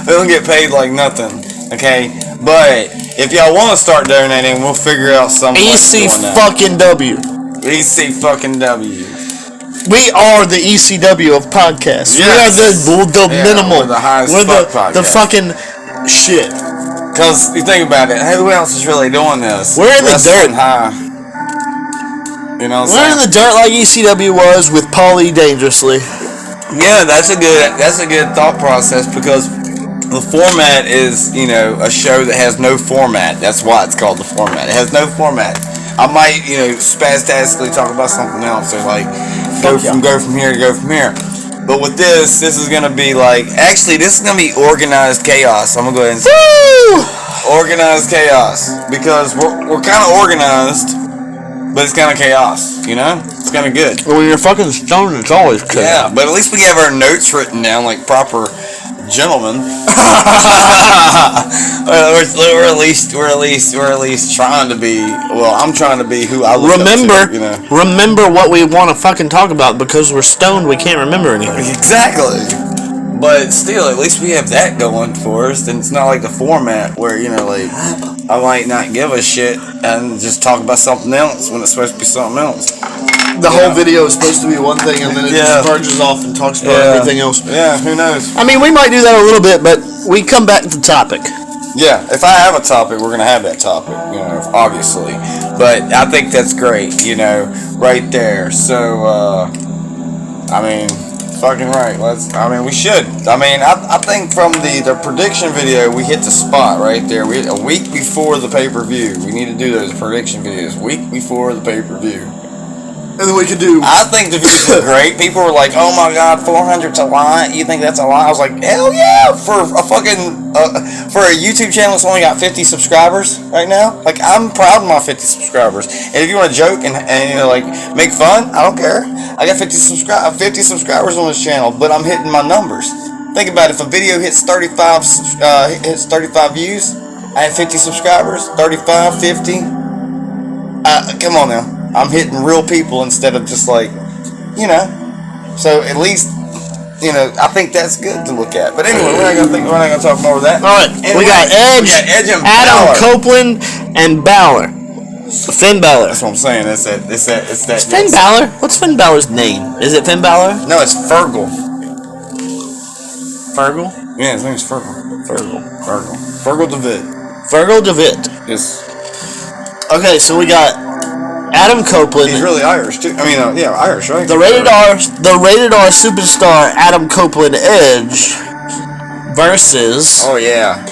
We don't get paid like nothing. Okay? But if y'all want to start donating, we'll figure out some way EC fucking W. EC fucking W. We are the ECW of podcasts. Yes. We are the minimal. We're the highest fuck podcast. The fucking shit. Because you think about it, who else is really doing this? We're in the dirt. High. You know what I'm saying? We're in the dirt like ECW was with Paulie Dangerously. Yeah, that's a good thought process because the format is, a show that has no format. That's why it's called the format. It has no format. I might, spastically talk about something else or like go from here to go from here. But with this is gonna be like, actually, this is gonna be organized chaos. I'm gonna go ahead and say organized chaos because we're kind of organized, but it's kind of chaos. It's kind of good. Well, when you're fucking stoned, it's always chaos. Yeah, but at least we have our notes written down like proper gentlemen. we're at least trying to be. Well, I'm trying to be who I look up to, Remember what we want to fucking talk about because we're stoned. We can't remember anything. Exactly. But still, at least we have that going for us. And it's not like the format where I might not give a shit and just talk about something else when it's supposed to be something else. The whole video is supposed to be one thing, and then it just verges off and talks about everything else. Yeah, who knows? I mean, we might do that a little bit, but we come back to the topic. Yeah, if I have a topic, we're gonna have that topic, obviously. But I think that's great, right there. So, I mean, fucking right. We should. I think from the prediction video, we hit the spot right there. We hit a week before the pay-per-view. We need to do those prediction videos week before the pay-per-view. And then we could do. I think the views were great. People were like, "Oh my god, 400's a lot. You think that's a lot?" I was like, "Hell yeah!" For a fucking for a YouTube channel that's only got 50 subscribers right now. Like, I'm proud of my 50 subscribers. And if you want to joke and make fun, I don't care. I got 50 subscribers on this channel, but I'm hitting my numbers. Think about it. If a video hits 35 views, I have 50 subscribers. 35, 50. Come on now. I'm hitting real people instead of just so at least, I think that's good to look at. But anyway, we're not gonna talk more of that. All right, anyway, we got Edge and Adam Copeland and Balor. Finn Balor. That's what I'm saying. It's that. Finn Balor? What's Finn Balor's name? Is it Finn Balor? No, it's Fergal. Fergal? Yeah, his name's Fergal. Fergal David. Fergal David. Yes. Okay, so we got Adam Copeland. He's really Irish too. Irish, right? The rated R superstar Adam Copeland Edge versus. Oh yeah.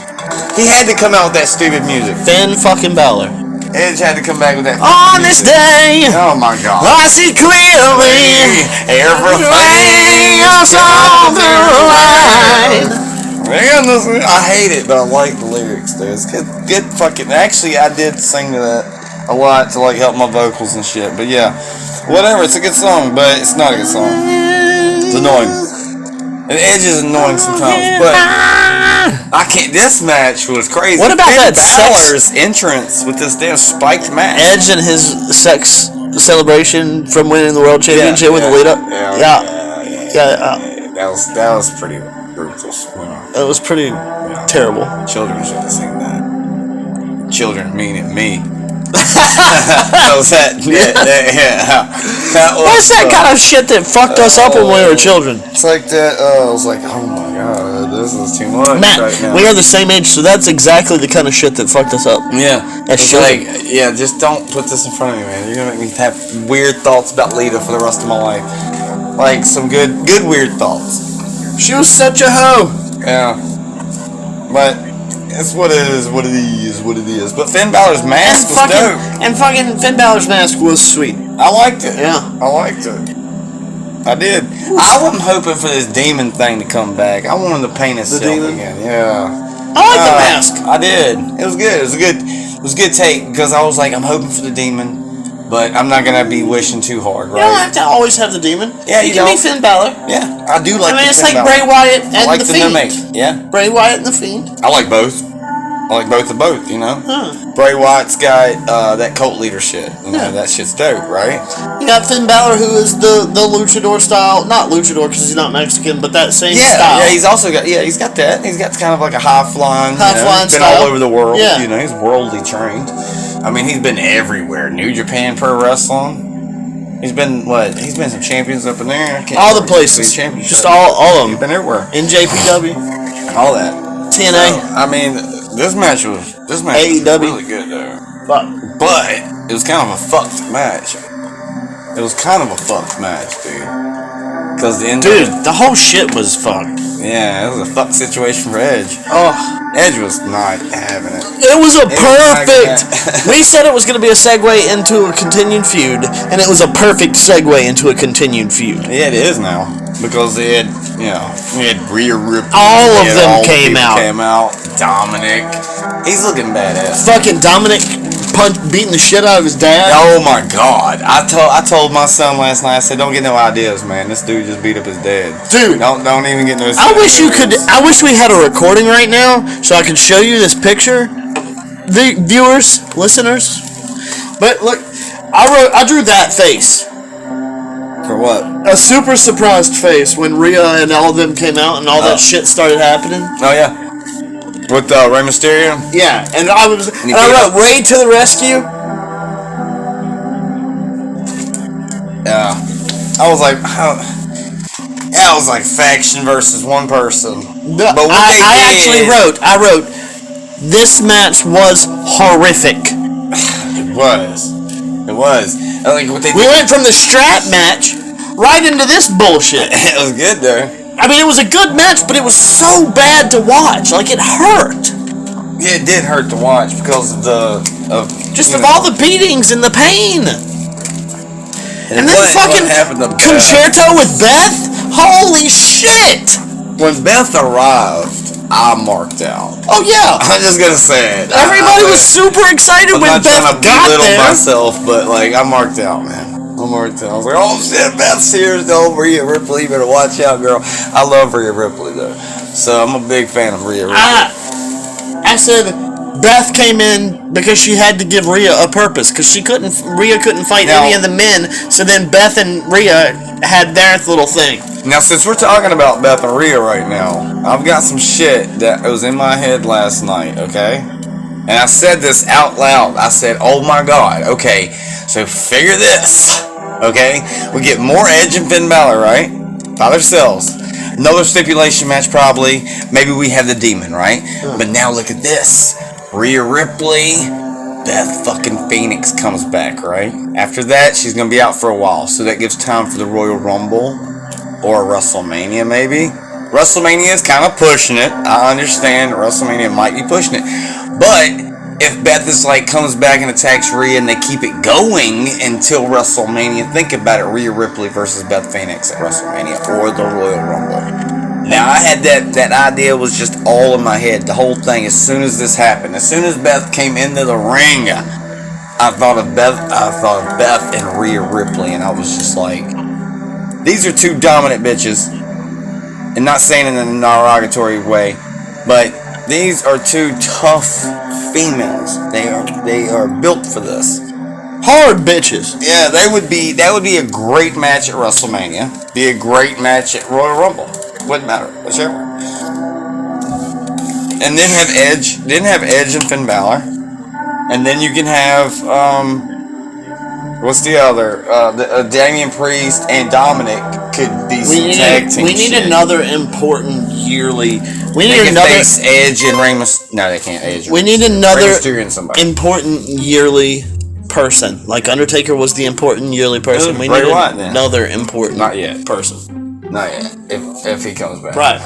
He had to come out with that stupid music. Finn fucking Balor. Edge had to come back with that. On this day. Oh my god. I see clearly everything else on the line. Man, I hate it, but I like the lyrics. Dude, it's good fucking. Actually, I did sing to that a lot to help my vocals and shit. But yeah, whatever. It's a good song, but it's not a good song. It's annoying. And Edge is annoying sometimes, but I can't. This match was crazy. What about that Balor's entrance with this damn spiked match? Edge and his sex celebration from winning the world championship with the lead up. That was pretty brutal. It was pretty terrible. Children shouldn't sing that. Children, meaning me. So What's that kind of shit that fucked us up when we were children? It's like that. I was like, oh my god, this is too much. Matt, right now. we are the same age, so that's exactly the kind of shit that fucked us up. Yeah, That's it's like, just don't put this in front of me, man. You're gonna make me have weird thoughts about Lita for the rest of my life. Like some good weird thoughts. She was such a hoe. Yeah, but it's what it is. What it is. But Finn Balor's mask was dope. And fucking Finn Balor's mask was sweet. I liked it. Yeah. I liked it. I did. I wasn't hoping for this demon thing to come back. I wanted to paint itself again. Yeah. I like the mask. I did. It was good. It was a good take because I was like, I'm hoping for the demon, but I'm not gonna be wishing too hard, right? You don't have to always have the demon. Yeah, you can be Finn Balor. Yeah, I do like. I mean, it's like Balor. Bray Wyatt and I like the no Fiend. mate. Yeah, Bray Wyatt and the Fiend. I like both. I like both of both. You know, Bray Wyatt's got that cult leader shit. You know, that shit's dope, right? You got Finn Balor, who is the luchador style, not luchador because he's not Mexican, but that same style. Yeah, he's also got he's got that. He's got kind of like a high flying style. Been all over the world. Yeah. You know, he's worldly trained. I mean, he's been everywhere. New Japan Pro Wrestling. He's been He's been some champions up in there. All the places. Just all of them. He's been everywhere. NJPW. All that. TNA. So, I mean, this match was AEW. really good though. But it was kind of a fucked match. It was kind of a fucked match, dude. Because the whole shit was fucked. Yeah, it was a fucked situation for Edge. Oh, Edge was not having it. It was a perfect. We said it was going to be a segue into a continued feud, and it was a perfect segue into a continued feud. Yeah, it is now because we had Rhea Ripley. All of them came out. Dominic, he's looking badass. Fucking Dominic beating the shit out of his dad. Oh my god! I told my son last night. I said, "Don't get no ideas, man. This dude just beat up his dad." Dude, don't even get no. I wish you could. I wish we had a recording right now so I could show you this picture, the viewers, listeners. But look, I drew that face. For what? A super surprised face when Rhea and all of them came out and all that shit started happening. Oh yeah. With Rey Mysterio? Yeah, and I wrote Ray to the rescue. Yeah. I was like faction versus one person. But what I wrote, this match was horrific. It was. Like what they did. We went from the strap match right into this bullshit. It was good though. I mean, it was a good match, but it was so bad to watch. Like, it hurt. Yeah, it did hurt to watch because of all the beatings and the pain. And then fucking concerto with Beth? Holy shit! When Beth arrived, I marked out. Oh, yeah. I'm just gonna say it. Everybody was super excited when Beth got there. I'm not trying to belittle myself, but, like, I marked out, man. I was like, oh shit, Beth's here. Oh, Rhea Ripley, you better watch out, girl. I love Rhea Ripley, though. So I'm a big fan of Rhea Ripley. I said Beth came in because she had to give Rhea a purpose, because Rhea couldn't fight any of the men, so then Beth and Rhea had their little thing. Now, since we're talking about Beth and Rhea right now, I've got some shit that was in my head last night, okay? And I said this out loud. I said, oh my god, okay, so figure this. Okay, we get more Edge and Finn Balor, right? By themselves. Another stipulation match, probably. Maybe we have the Demon, right? But now look at this. Rhea Ripley, Beth fucking Phoenix comes back, right? After that, she's gonna be out for a while, so that gives time for the Royal Rumble or WrestleMania, maybe. WrestleMania is kind of pushing it. I understand WrestleMania might be pushing it, but if Beth comes back and attacks Rhea and they keep it going until WrestleMania, think about it, Rhea Ripley versus Beth Phoenix at WrestleMania or the Royal Rumble. Now I had that idea was just all in my head, the whole thing, as soon as this happened. As soon as Beth came into the ring, I thought of Beth and Rhea Ripley, and I was just like, these are two dominant bitches. And not saying it in a derogatory way, but these are two tough females. They are built for this. Hard bitches. Yeah, that would be a great match at WrestleMania. Be a great match at Royal Rumble. Wouldn't matter, whichever. And then have Edge and Finn Balor. and then you can have what's the other? Damian Priest and Dominic could be some tag team. We need another important yearly. We they need another face Edge and Rey Mysterio. No, they can't. Edge. We need another important yearly person. Like Undertaker was the important yearly person. We need another important person. Not yet. If he comes back. Right.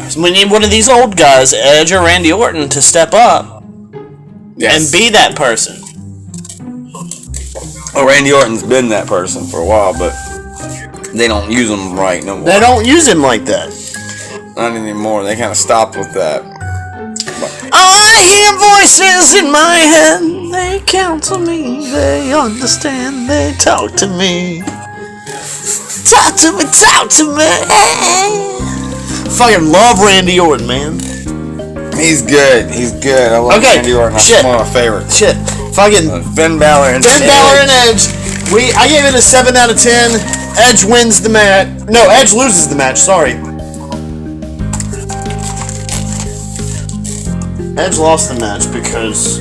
So we need one of these old guys, Edge or Randy Orton, to step up and be that person. Oh, Randy Orton's been that person for a while, but they don't use him right no more. They don't use him like that. Not anymore. They kind of stopped with that. I hear voices in my head. They counsel me. They understand. They talk to me. Talk to me. Talk to me. Fucking love Randy Orton, man. He's good. He's good. I love Randy Orton. That's one of my favorites. Shit. Fucking Finn Balor and Edge. I gave it a 7 out of 10. Edge wins the match. No, Edge loses the match. Sorry. Edge lost the match because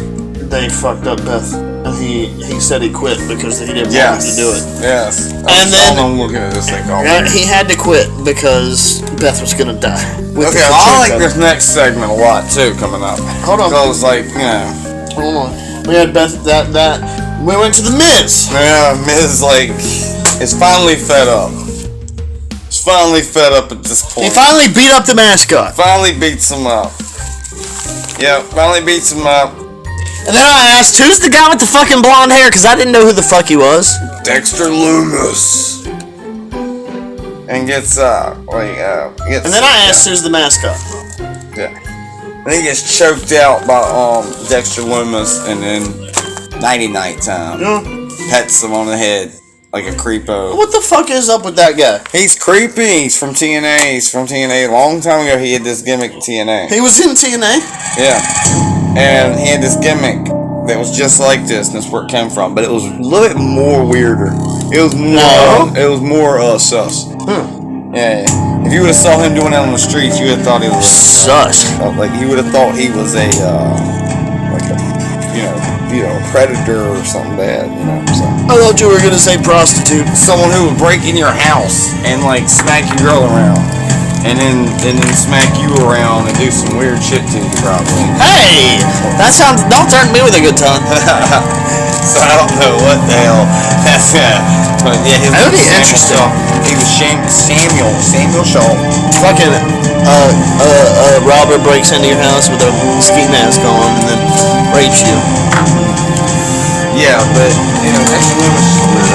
they fucked up Beth, and he said he quit because he didn't want to do it. Yes. And then I'm looking at this thing. He had to quit because Beth was gonna die. Okay, I like this next segment a lot too coming up. Hold on. Because hold on. We had Beth that we went to the Miz. Yeah, Miz is finally fed up. He's finally fed up at this point. He finally beat up the mascot. Finally beats him up. Yeah, finally beats him up. And then I asked, who's the guy with the fucking blonde hair? Because I didn't know who the fuck he was. Dexter Lumis. And gets And then I asked, who's the mascot? Yeah. And he gets choked out by Dexter Lumis, and then Nighty Night Time pets him on the head like a creepo. What the fuck is up with that guy? He's creepy. He's from TNA. He's from TNA. A long time ago, he had this gimmick in TNA. He was in TNA? Yeah. And he had this gimmick that was just like this, and that's where it came from. But it was a little bit more weirder. It was more sus. Yeah. If you would have saw him doing that on the streets, you would have thought he was sus. Like you would have thought he was a predator or something bad. So. I thought you were gonna say prostitute. Someone who would break in your house and smack your girl around, and then smack you around and do some weird shit to you probably. Hey, that sounds. Don't turn me with a good time. So I don't know what the hell that's. But yeah, his that would be interesting. He was Samuel Shaw. Fucking robber breaks into your house with a ski mask on and then rapes you. Yeah, but Dexter Lumis is weird.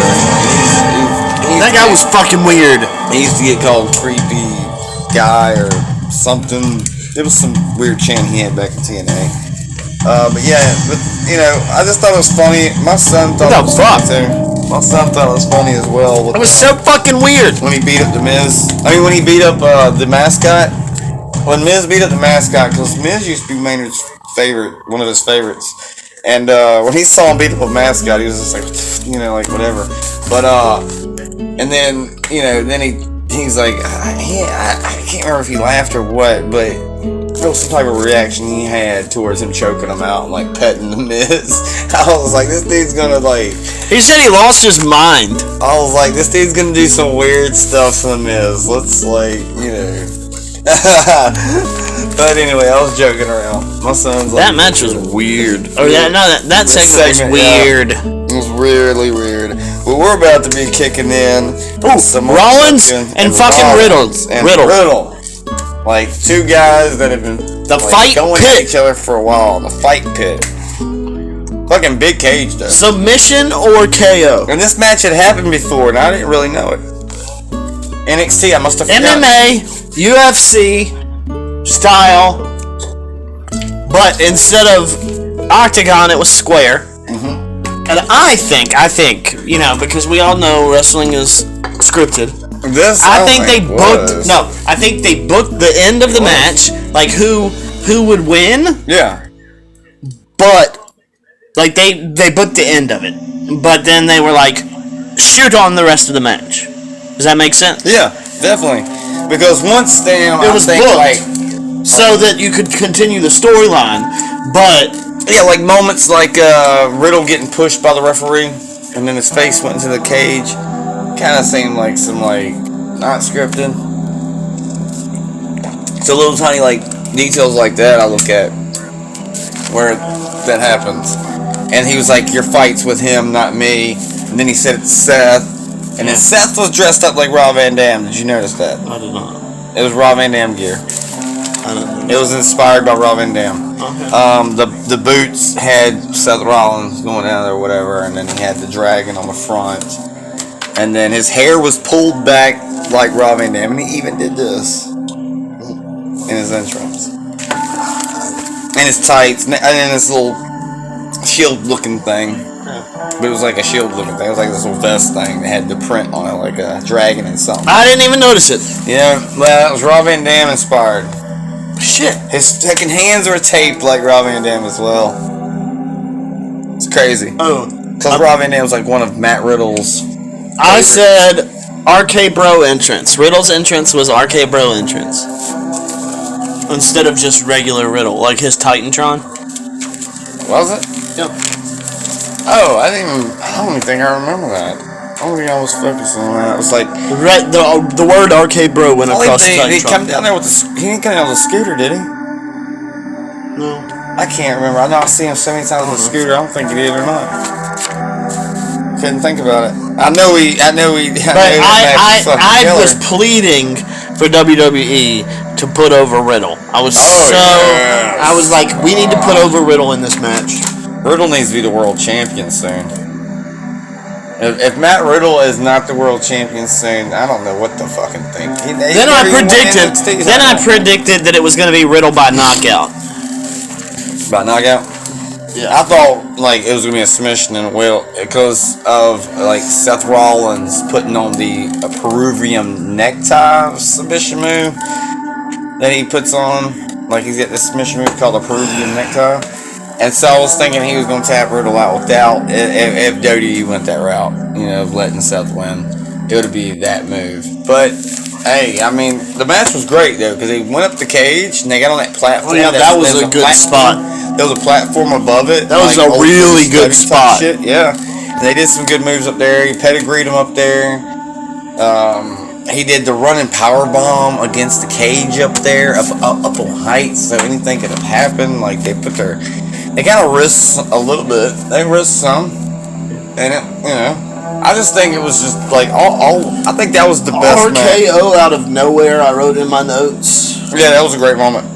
That guy was fucking weird. He used to get called creepy guy or something. It was some weird chant he had back in TNA. But I just thought it was funny. My son thought it was funny too. My son thought it was funny as well. It was so fucking weird. When he beat up the Miz. When he beat up the mascot. When Miz beat up the mascot, because Miz used to be Maynard's one of his favorites. And when he saw him beat up a mascot, he was just like, whatever. But and then he's like, I can't remember if he laughed or what, but there was some type of reaction he had towards him choking him out and petting the Miz. I was like, this dude's gonna He said he lost his mind. I was like, this dude's gonna do some weird stuff to the Miz. Let's But anyway, I was joking around. My son's that match was weird. Oh yeah, no, that segment was weird. Yeah, it was really weird. But we're about to be kicking in. Some Rollins and fucking Riddle. Like two guys that have been going at each other for a while. The fight pit. Fucking big cage though. Submission or KO? And this match had happened before, and I didn't really know it. NXT, I must have forgotten. MMA, UFC style, but instead of octagon, it was square. Mm-hmm. And I think, because we all know wrestling is scripted. I think they booked the end of the match, like who would win. Yeah. But they booked the end of it. But then they were like, shoot on the rest of the match. Does that make sense? Yeah, definitely. Because once it was booked so that you could continue the storyline, but Yeah, like moments like Riddle getting pushed by the referee, and then his face went into the cage. Kind of seemed like some not scripted. So little tiny details like that I look at where that happens. And he was like, "Your fight's with him, not me." And then he said it to Seth, and then Seth was dressed up like Rob Van Dam. Did you notice that? I did not. It was Rob Van Dam gear. I don't know. It was inspired by Rob Van Dam. Okay. The boots had Seth Rollins going down there or whatever, and then he had the dragon on the front. And then his hair was pulled back like Rob Van Dam, and he even did this in his entrance. And his tights, and then this little shield-looking thing. But it was like a shield-looking thing. It was like this little vest thing that had the print on it, like a dragon and something. I didn't even notice it. Yeah, well, it was Rob Van Dam inspired. Shit. His fucking hands were taped like Rob Van Dam as well. It's crazy. Oh. Because Rob Van Dam was like one of Matt Riddle's. I said RK Bro entrance. Riddle's entrance was RK Bro entrance. Instead of just regular Riddle, like his Titantron. Was it? Yep. Oh, I don't even think I remember that. I don't think I was focusing on that. It was like The word RK Bro went across the Titantron. He come down there with he didn't come down with a scooter, did he? No. I can't remember. I know I've seen him so many times with a scooter. I don't think he did or not. Couldn't think about it. I know he. But I was pleading for WWE to put over Riddle. I was I was like, we need to put over Riddle in this match. Riddle needs to be the world champion soon. If Matt Riddle is not the world champion soon, I don't know what to fucking think. Then I predicted that it was going to be Riddle by knockout. By knockout? Yeah. I thought it was gonna be a submission and because of Seth Rollins putting on the Peruvian necktie submission move that he puts on. He's got this submission move called the Peruvian necktie, and so I was thinking he was gonna tap Riddle out without if WWE went that route, of letting Seth win, it would be that move. But hey, I mean the match was great though because they went up the cage and they got on that platform. Oh yeah, that was a good spot. There was a platform above it. That was a really good spot. Shit. Yeah. And they did some good moves up there. He pedigreed him up there. He did the running power bomb against the cage up there, up on heights, so anything could have happened. They kind of risked a little bit. They risked some. And I just think it was just I think that was the best match. RKO out of nowhere, I wrote in my notes. Yeah, that was a great moment.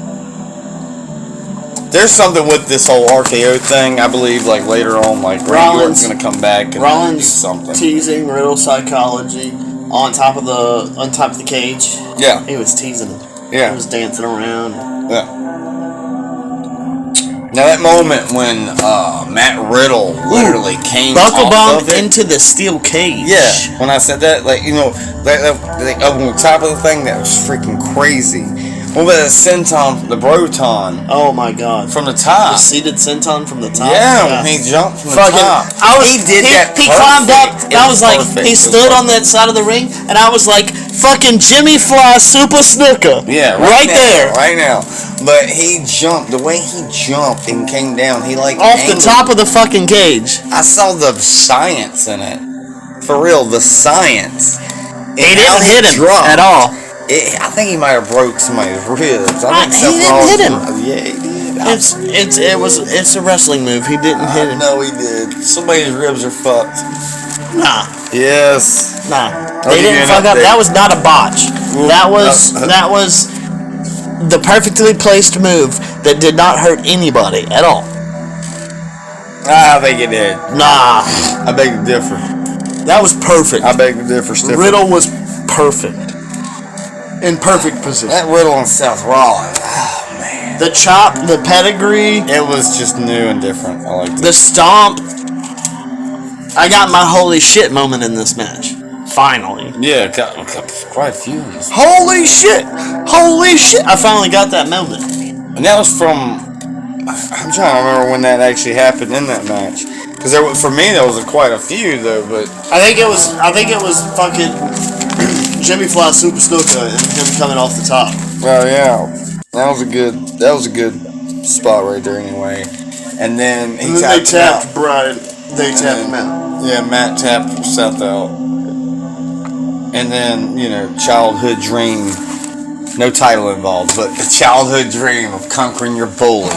There's something with this whole RKO thing. I believe, later on, Randy Orton's gonna come back and do something. Teasing Riddle psychology on top of the cage. Yeah, he was teasing him. Yeah, he was dancing around. Yeah. Now that moment when Matt Riddle literally came buckle off bumped into the steel cage. Yeah, when I said that, up on top of the thing, that was freaking crazy. What about the senton, the broton? Oh my god! From the top, the seated senton from the top. Yeah, when he jumped from the top. He climbed up. I was like, he stood on that side of the ring, and I was like, fucking Jimmy Fly Super Snooker. Yeah, right there, right now. But he jumped. The way he jumped and came down, he off the top of the fucking cage. I saw the science in it. For real, the science. He didn't hit him at all. I think he might have broke somebody's ribs. He didn't hit him. Yeah, he did. It's a wrestling move. He didn't hit him. No, he did. Somebody's ribs are fucked. Nah. Yes. Nah. They didn't fuck up. That was not a botch. That was the perfectly placed move that did not hurt anybody at all. I think it did. Nah. I beg to differ. That was perfect. I beg to differ. Stiffer. Riddle was perfect. In perfect position. That Riddle and Seth Rollins. Oh, man. The chop, the pedigree. It was just new and different. I liked it. The stomp. I got my holy shit moment in this match. Finally. Yeah, quite a few. Holy shit. Holy shit. I finally got that moment. And that was from... I'm trying to remember when that actually happened in that match. Because for me, there was quite a few, though, but... I think it was fucking... Jimmy Fly Super Snooker and him coming off the top. Well, yeah, that was a good spot right there. Anyway, And then they tapped Brian. They tapped Matt. Yeah, Matt tapped Seth out. And then, childhood dream. No title involved, but the childhood dream of conquering your bully.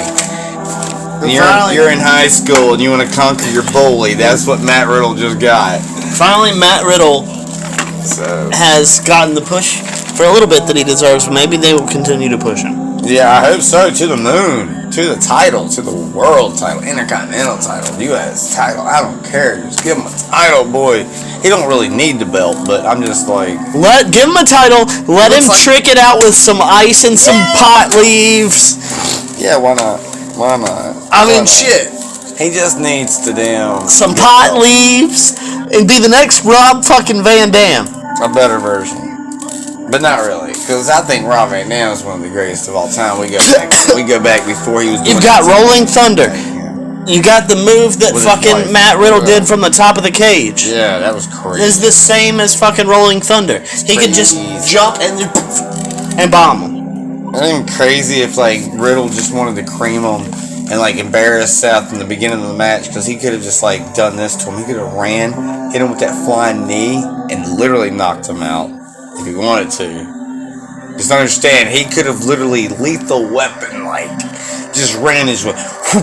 You're in high school and you want to conquer your bully. That's what Matt Riddle just got. Finally, Matt Riddle has gotten the push for a little bit that he deserves. Maybe they will continue to push him. Yeah, I hope so. To the moon. To the title. To the world title. Intercontinental title. U.S. title. I don't care. Just give him a title, boy. He don't really need the belt, but I'm just like... Give him a title. Let him trick it out with some ice and some pot leaves. Yeah, why not? Why not? I mean, shit. He just needs to some pot leaves and be the next Rob fucking Van Dam. A better version. But not really, because I think Rob Van Dam is one of the greatest of all time. We go back before he was... You've got Rolling Thunder. You got the move that fucking Matt Riddle did from the top of the cage. Yeah, that was crazy. It's the same as fucking Rolling Thunder. He could just jump and bomb him. Isn't it crazy if Riddle just wanted to cream him and embarrass Seth in the beginning of the match, because he could have just done this to him. He could have ran, hit him with that flying knee, and literally knocked him out if he wanted to. Just understand, he could have literally lethal weapon just ran his way,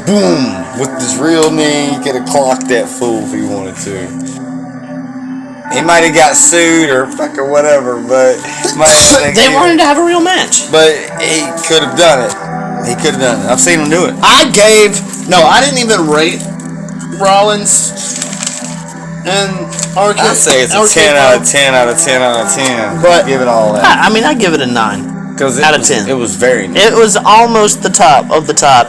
boom, with his real knee. He could have clocked that fool if he wanted to. He might have got sued or fucking whatever, but they wanted to have a real match. But he could have done it. He could have done it. I've seen him do it. I didn't even rate Rollins and RK. I'd say it's a 10 out of 10 out of 10 out of 10. But give it all that. I give it a 9 out of 10. It was very nice. It was almost the top of the top.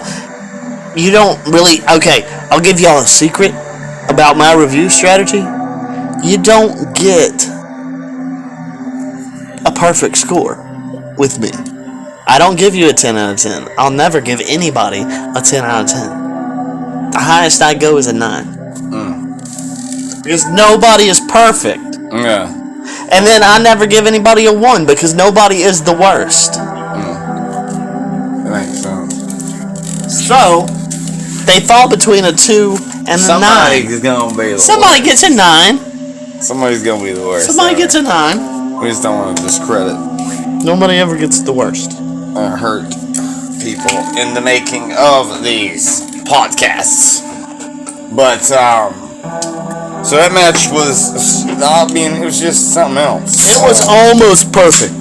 You don't really... Okay, I'll give y'all a secret about my review strategy. You don't get a perfect score with me. I don't give you a 10 out of 10. I'll never give anybody a 10 out of 10. The highest I go is a 9. Because nobody is perfect. Yeah. And then I never give anybody a 1 because nobody is the worst. That makes sense. So, they fall between a 2 and a 9. Somebody's gonna be the Somebody gets a 9. Somebody's gonna be the worst. Somebody gets a 9. We just don't want to discredit. Nobody ever gets the worst. Hurt people in the making of these podcasts. But, so that match was, it was just something else. It was almost perfect.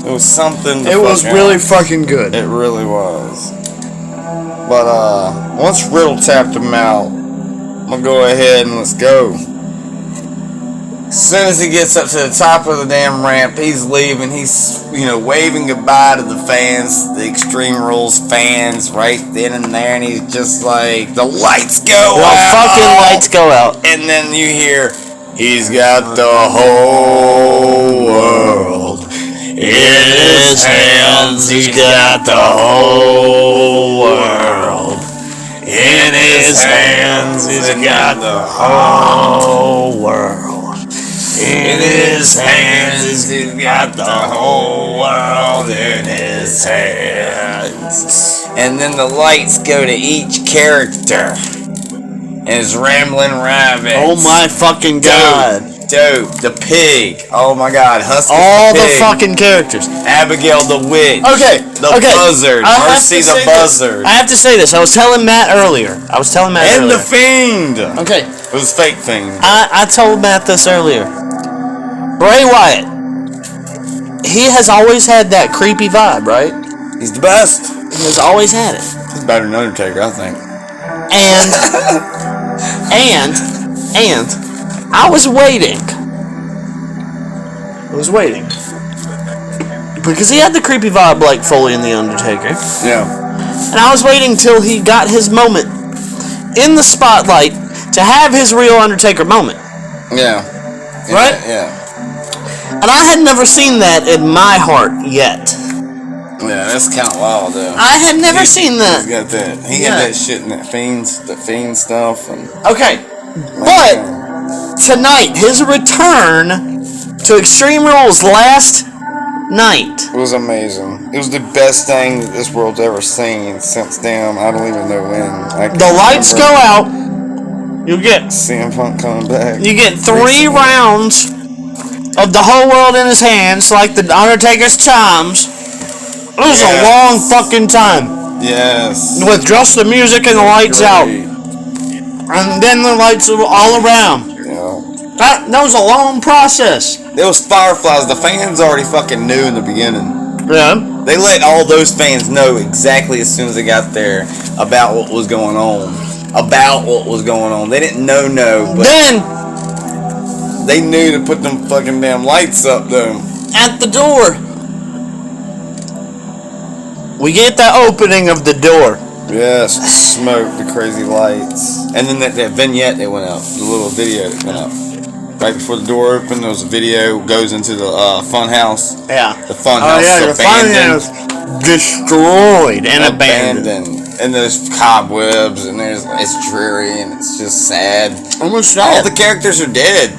It was something to It was really fucking good. It really was. But, once Riddle tapped him out, I'm gonna go ahead and let's go. As soon as he gets up to the top of the damn ramp, he's leaving. He's, waving goodbye to the fans, the Extreme Rules fans, right then and there. And he's just like, the lights go out. The fucking lights go out. And then you hear, he's got the whole world in his hands. He's got the whole world in his hands. He's got the whole world in his hands. He's got the whole world in his hands. And then the lights go to each character. And his rambling rabbit. Oh my fucking god. Dope. The pig. Oh my god. Husky all the pig. The fucking characters. Abigail the witch. Okay. The buzzard. Mercy the buzzard. I have to say this. I was telling Matt earlier. And the fiend. Okay. It was fake fiend. I told Matt this earlier. Bray Wyatt. He has always had that creepy vibe, right? He's the best. He has always had it. He's better than Undertaker, I think. And I was waiting. Because he had the creepy vibe like Foley and the Undertaker. Yeah. And I was waiting till he got his moment in the spotlight to have his real Undertaker moment. Yeah. Right? Yeah. And I had never seen that in my heart yet. Yeah, that's kind of wild, though. I had never seen that. He's got that. He got that shit in that fiend stuff. And okay. But tonight, his return to Extreme Rules last night. It was amazing. It was the best thing that this world's ever seen since damn, I don't even know when. The lights go out. You get CM Punk coming back. You get 3 rounds of the whole world in his hands, like the Undertaker's chimes. It was a long fucking time. Yes. With just the music and the lights out. And then the lights all around. Yeah. That was a long process. There was fireflies. The fans already fucking knew in the beginning. Yeah. They let all those fans know exactly as soon as they got there about what was going on. They didn't know, but they knew to put them fucking damn lights up though. At the door, we get the opening of the door. Yes, smoke, the crazy lights, and then that vignette that went out, the little video that went out right before the door opened. There was a video goes into the fun house. Yeah, the fun house is abandoned, destroyed and abandoned. And there's cobwebs, and it's dreary, and it's just sad. Almost sad. All the characters are dead.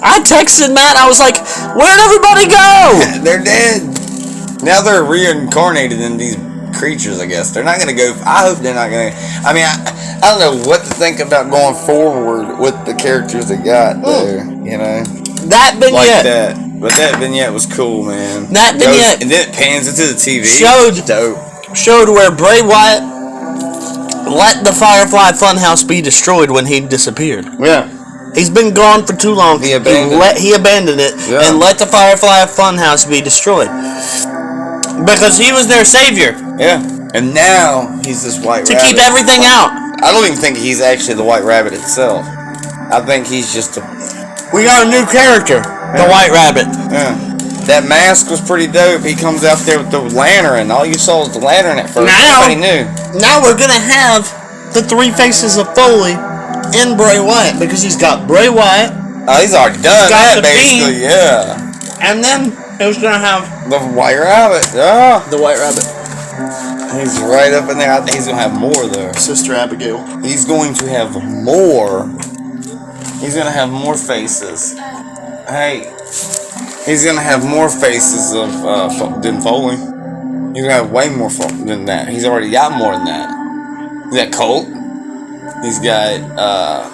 I texted Matt. I was like, "Where'd everybody go?" They're dead. Now they're reincarnated in these creatures, I guess. They're not going to go... I hope they're not going to... I mean, I don't know what to think about going forward with the characters they got there, you know? That vignette. Like that. But that vignette was cool, man. That vignette... And then it pans into the TV. Showed where Bray Wyatt let the Firefly Funhouse be destroyed when he disappeared. Yeah. He's been gone for too long. He abandoned it and let the Firefly Funhouse be destroyed. Because he was their savior. Yeah. And now he's this white rabbit. To keep everything out. I don't even think he's actually the white rabbit itself. I think he's just a... We got a new character. The white rabbit. Yeah. That mask was pretty dope. He comes out there with the lantern. All you saw was the lantern at first. Nobody knew. Now we're going to have the 3 faces of Foley in Bray Wyatt. Because he's got Bray Wyatt. Oh, he's already done that, basically. Yeah. And then... It was gonna have the white rabbit. Yeah. The white rabbit. He's right up in there. I think he's gonna have more though. Sister Abigail. He's going to have more. He's gonna have more faces. Hey. He's gonna have more faces of than Foley. He's gonna have way more than that. He's already got more than that. He's got Colt. He's got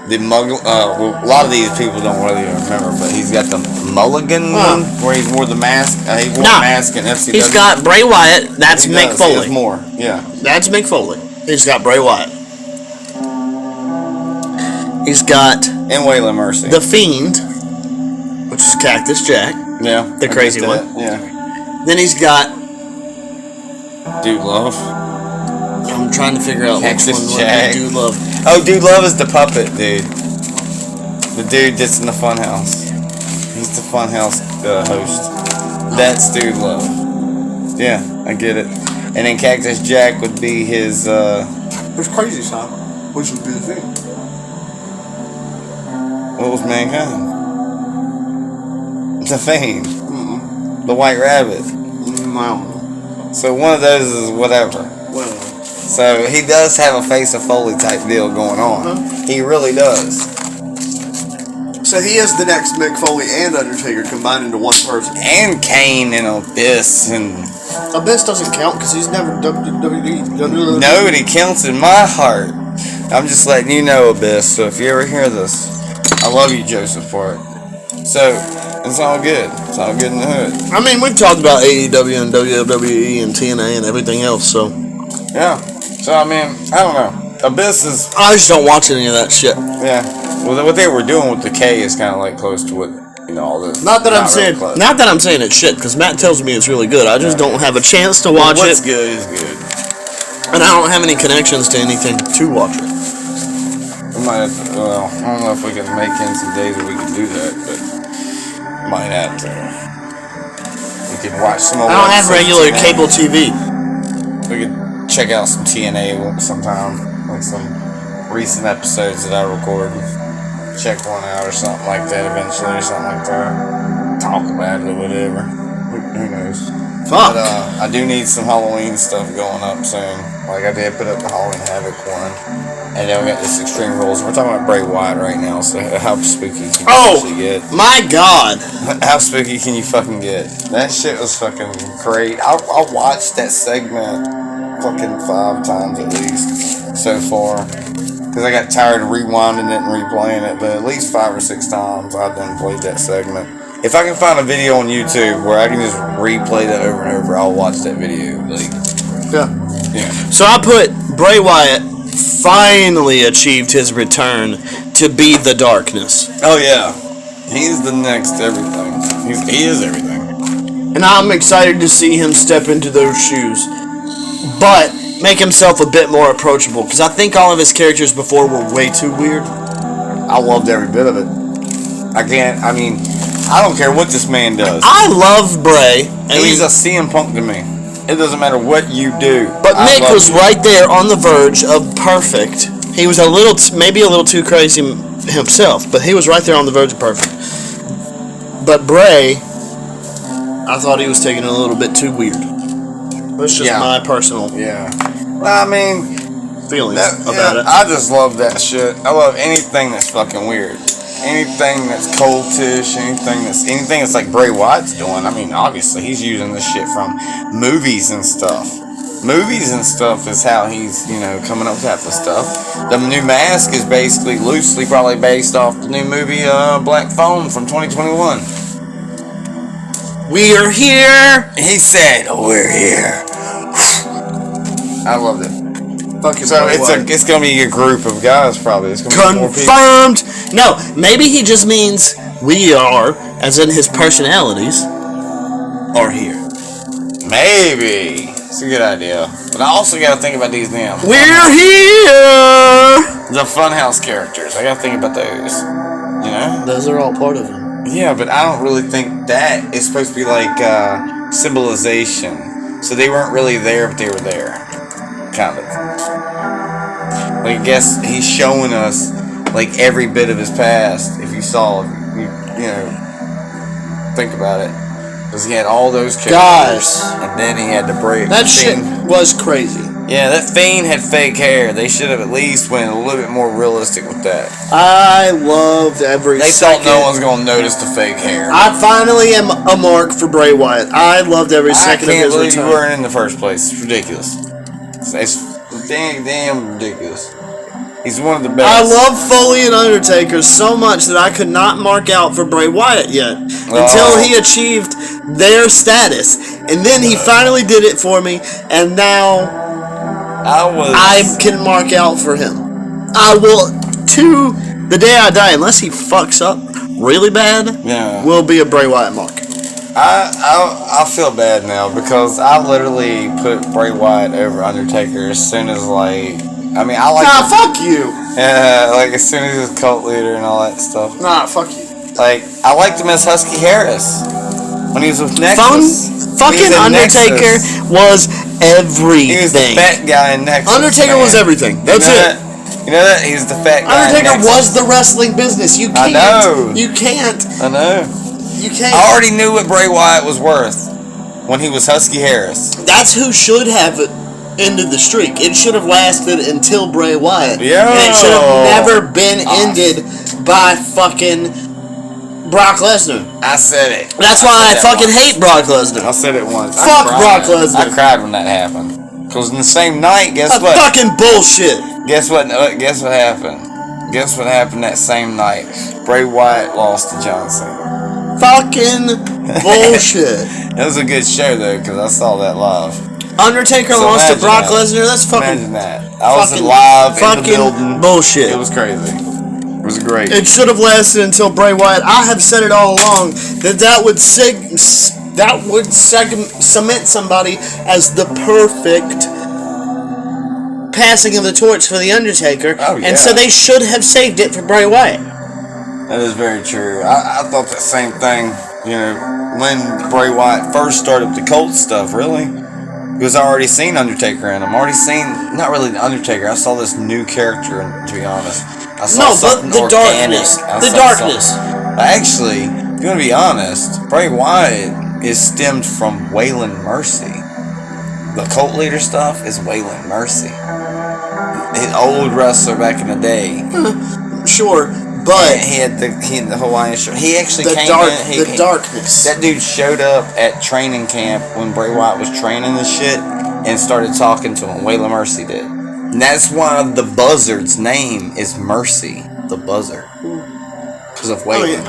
the muggle. Well, a lot of these people don't really remember, but he's got the Mulligan one where he wore the mask. He wore the mask in FCW. He's got Bray Wyatt. That's Mick Foley. More, yeah. That's Mick Foley. He's got Bray Wyatt. He's got and Waylon Mercy, the Fiend, which is Cactus Jack. Yeah, the crazy one. Yeah. Then he's got Dude Love. I'm trying to figure out Cactus which one Jack. Dude Love. Oh, Dude Love is the puppet dude. The dude that's in the Funhouse. He's the Funhouse host. That's Dude Love. Yeah, I get it. And then Cactus Jack would be his. There's Crazy Side, which would be the thing. What was Mankind? The Fiend. The White Rabbit. Wow. So one of those is whatever. Well. So he does have a Face of Foley type deal going on. He really does. So he is the next Mick Foley and Undertaker combined into one person. And Kane and Abyss and... Abyss doesn't count because he's never WWE. Nobody counts in my heart. I'm just letting you know, Abyss. So if you ever hear this, I love you, Joseph, for it. So it's all good. It's all good in the hood. I mean, we've talked about AEW and WWE and TNA and everything else, so... Yeah. So, I mean, I don't know. Abyss is... I just don't watch any of that shit. Yeah. Well, what they were doing with the K is kind of like close to what, you know, all this. Not that I'm saying it's shit, because Matt tells me it's really good. I just don't have a chance to watch What's it. good is good. And I don't have any connections to anything to watch it. We might have to, well, I don't know if we can make in some days where we can do that, but might have to. We could watch some old... I don't have regular cable TV. We could check out some TNA sometime, like some recent episodes that I recorded. Check one out or something like that eventually, or something like that. Talk about it or whatever. Who knows? Fuck. But I do need some Halloween stuff going up soon. Like I did put up the Halloween Havoc one, and then we got this Extreme Rules. We're talking about Bray Wyatt right now, so how spooky can you actually get? My God! How spooky can you fucking get? That shit was fucking great. I watched that segment fucking 5 times at least so far. Because I got tired of rewinding it and replaying it, but at least 5 or 6 times I've done played that segment. If I can find a video on YouTube where I can just replay that over and over, I'll watch that video. Like, yeah. So I put Bray Wyatt finally achieved his return to be the Darkness. Oh yeah, he's the next everything. He is everything. And I'm excited to see him step into those shoes, but make himself a bit more approachable. Because I think all of his characters before were way too weird. I loved every bit of it. I don't care what this man does. I love Bray. He's a CM Punk to me. It doesn't matter what you do. But Mick was right there on the verge of perfect. He was maybe a little too crazy himself, but he was right there on the verge of perfect. But Bray, I thought he was taking it a little bit too weird. That's just my personal feelings about it. I just love that shit. I love anything that's fucking weird. Anything that's cultish, anything that's like Bray Wyatt's doing. I mean, obviously he's using this shit from movies and stuff. Movies and stuff is how he's, coming up with half the stuff. The new mask is basically loosely probably based off the new movie Black Phone from 2021. We are here. He said, "We're here." I loved it. So it's gonna be a group of guys probably. It's gonna be confirmed. No, maybe he just means we are, as in his personalities, are here. Maybe it's a good idea, but I also gotta think about these damn. We're here. The Funhouse characters. I gotta think about those. Those are all part of him. Yeah, but I don't really think that is supposed to be like symbolization. So they weren't really there, but they were there, kind of. Like, I guess he's showing us like every bit of his past. If you saw, think about it, because he had all those characters, and then he had to break. That shit was crazy. Yeah, that Fiend had fake hair. They should have at least went a little bit more realistic with that. I loved every second. They thought no one's gonna notice the fake hair. I finally am a mark for Bray Wyatt. I loved every second of his return. I can't believe you weren't in the first place. It's ridiculous. It's damn ridiculous. He's one of the best. I love Foley and Undertaker so much that I could not mark out for Bray Wyatt yet until he achieved their status. And then he finally did it for me, and now I can mark out for him. I will, to the day I die, unless he fucks up really bad, will be a Bray Wyatt mark. I feel bad now because I literally put Bray Wyatt over Undertaker as soon as I like. Nah, fuck you. Yeah, like as soon as he was cult leader and all that stuff. Nah, fuck you. Like I liked him as Husky Harris when he was with Nexus. Fucking Undertaker was everything. He was the fat guy in Nexus. Undertaker was everything. That's it. You know that? He was the fat guy. Undertaker was the wrestling business. You can't. I know. You can't. I know. You can't. I already knew what Bray Wyatt was worth when he was Husky Harris. That's who should have ended the streak. It should have lasted until Bray Wyatt. Yeah. And it should have never been ended by fucking Brock Lesnar. I said it. That's why I fucking hate Brock Lesnar. I said it once. Fuck Brock Lesnar. I cried when that happened. Because in the same night, guess what? Fucking bullshit. Guess what happened? Guess what happened that same night? Bray Wyatt lost to John Cena. Fucking bullshit. It was a good show though, because I saw that live. Undertaker lost to Brock Lesnar. That's fucking. Imagine that. I was live in the building. Bullshit. It was crazy. It was great. It should have lasted until Bray Wyatt. I have said it all along that would cement somebody as the perfect passing of the torch for the Undertaker. Oh, yeah. And so they should have saved it for Bray Wyatt. That is very true. I thought that same thing. When Bray Wyatt first started the cult stuff, really. Because I already seen Undertaker in him. I already seen, not really the Undertaker. I saw this new character, to be honest. I saw something the organic. darkness. Actually, if you want to be honest, Bray Wyatt is stemmed from Waylon Mercy. the cult leader stuff is Waylon Mercy. An old wrestler back in the day. Sure, but he had the Hawaiian shirt. He actually came in. The darkness. That dude showed up at training camp when Bray Wyatt was training this shit and started talking to him. Waylon Mercy did. And that's why the Buzzard's name is Mercy, the Buzzard. Because of Waylon.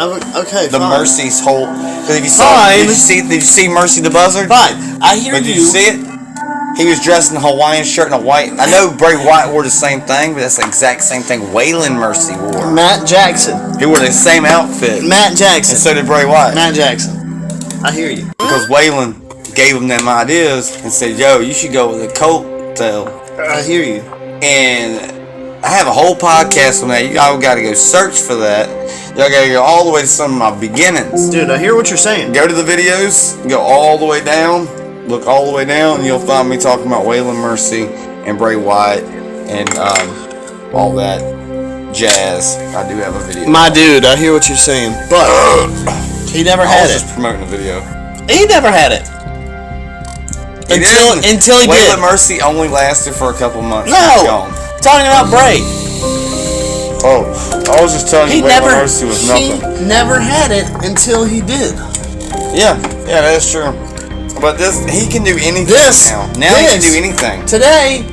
Okay, the fine. Mercy's whole. If you saw, did you see Mercy the Buzzard? Fine, I hear you. Did you see it? He was dressed in a Hawaiian shirt and a white. I know Bray Wyatt wore the same thing, but that's the exact same thing Waylon Mercy wore. Matt Jackson. He wore the same outfit. Matt Jackson. And so did Bray Wyatt. Matt Jackson. I hear you. Because Waylon gave him them ideas and said, "Yo, you should go with a cult tale." I hear you. And I have a whole podcast on that. Y'all got to go search for that. Y'all got to go all the way to some of my beginnings. Dude, I hear what you're saying. Go to the videos, go all the way down. Look all the way down, and you'll find me talking about Waylon Mercy and Bray Wyatt and all that jazz. I do have a video. My dude, I hear what you're saying, but he never had it. I was just promoting the video. He never had it. Until he did. Waylon Mercy only lasted for a couple months. No, talking about Bray. Oh, I was just telling you Waylon Mercy was nothing. He never had it until he did. Yeah, that's true. But he can do anything now. Now he can do anything. Today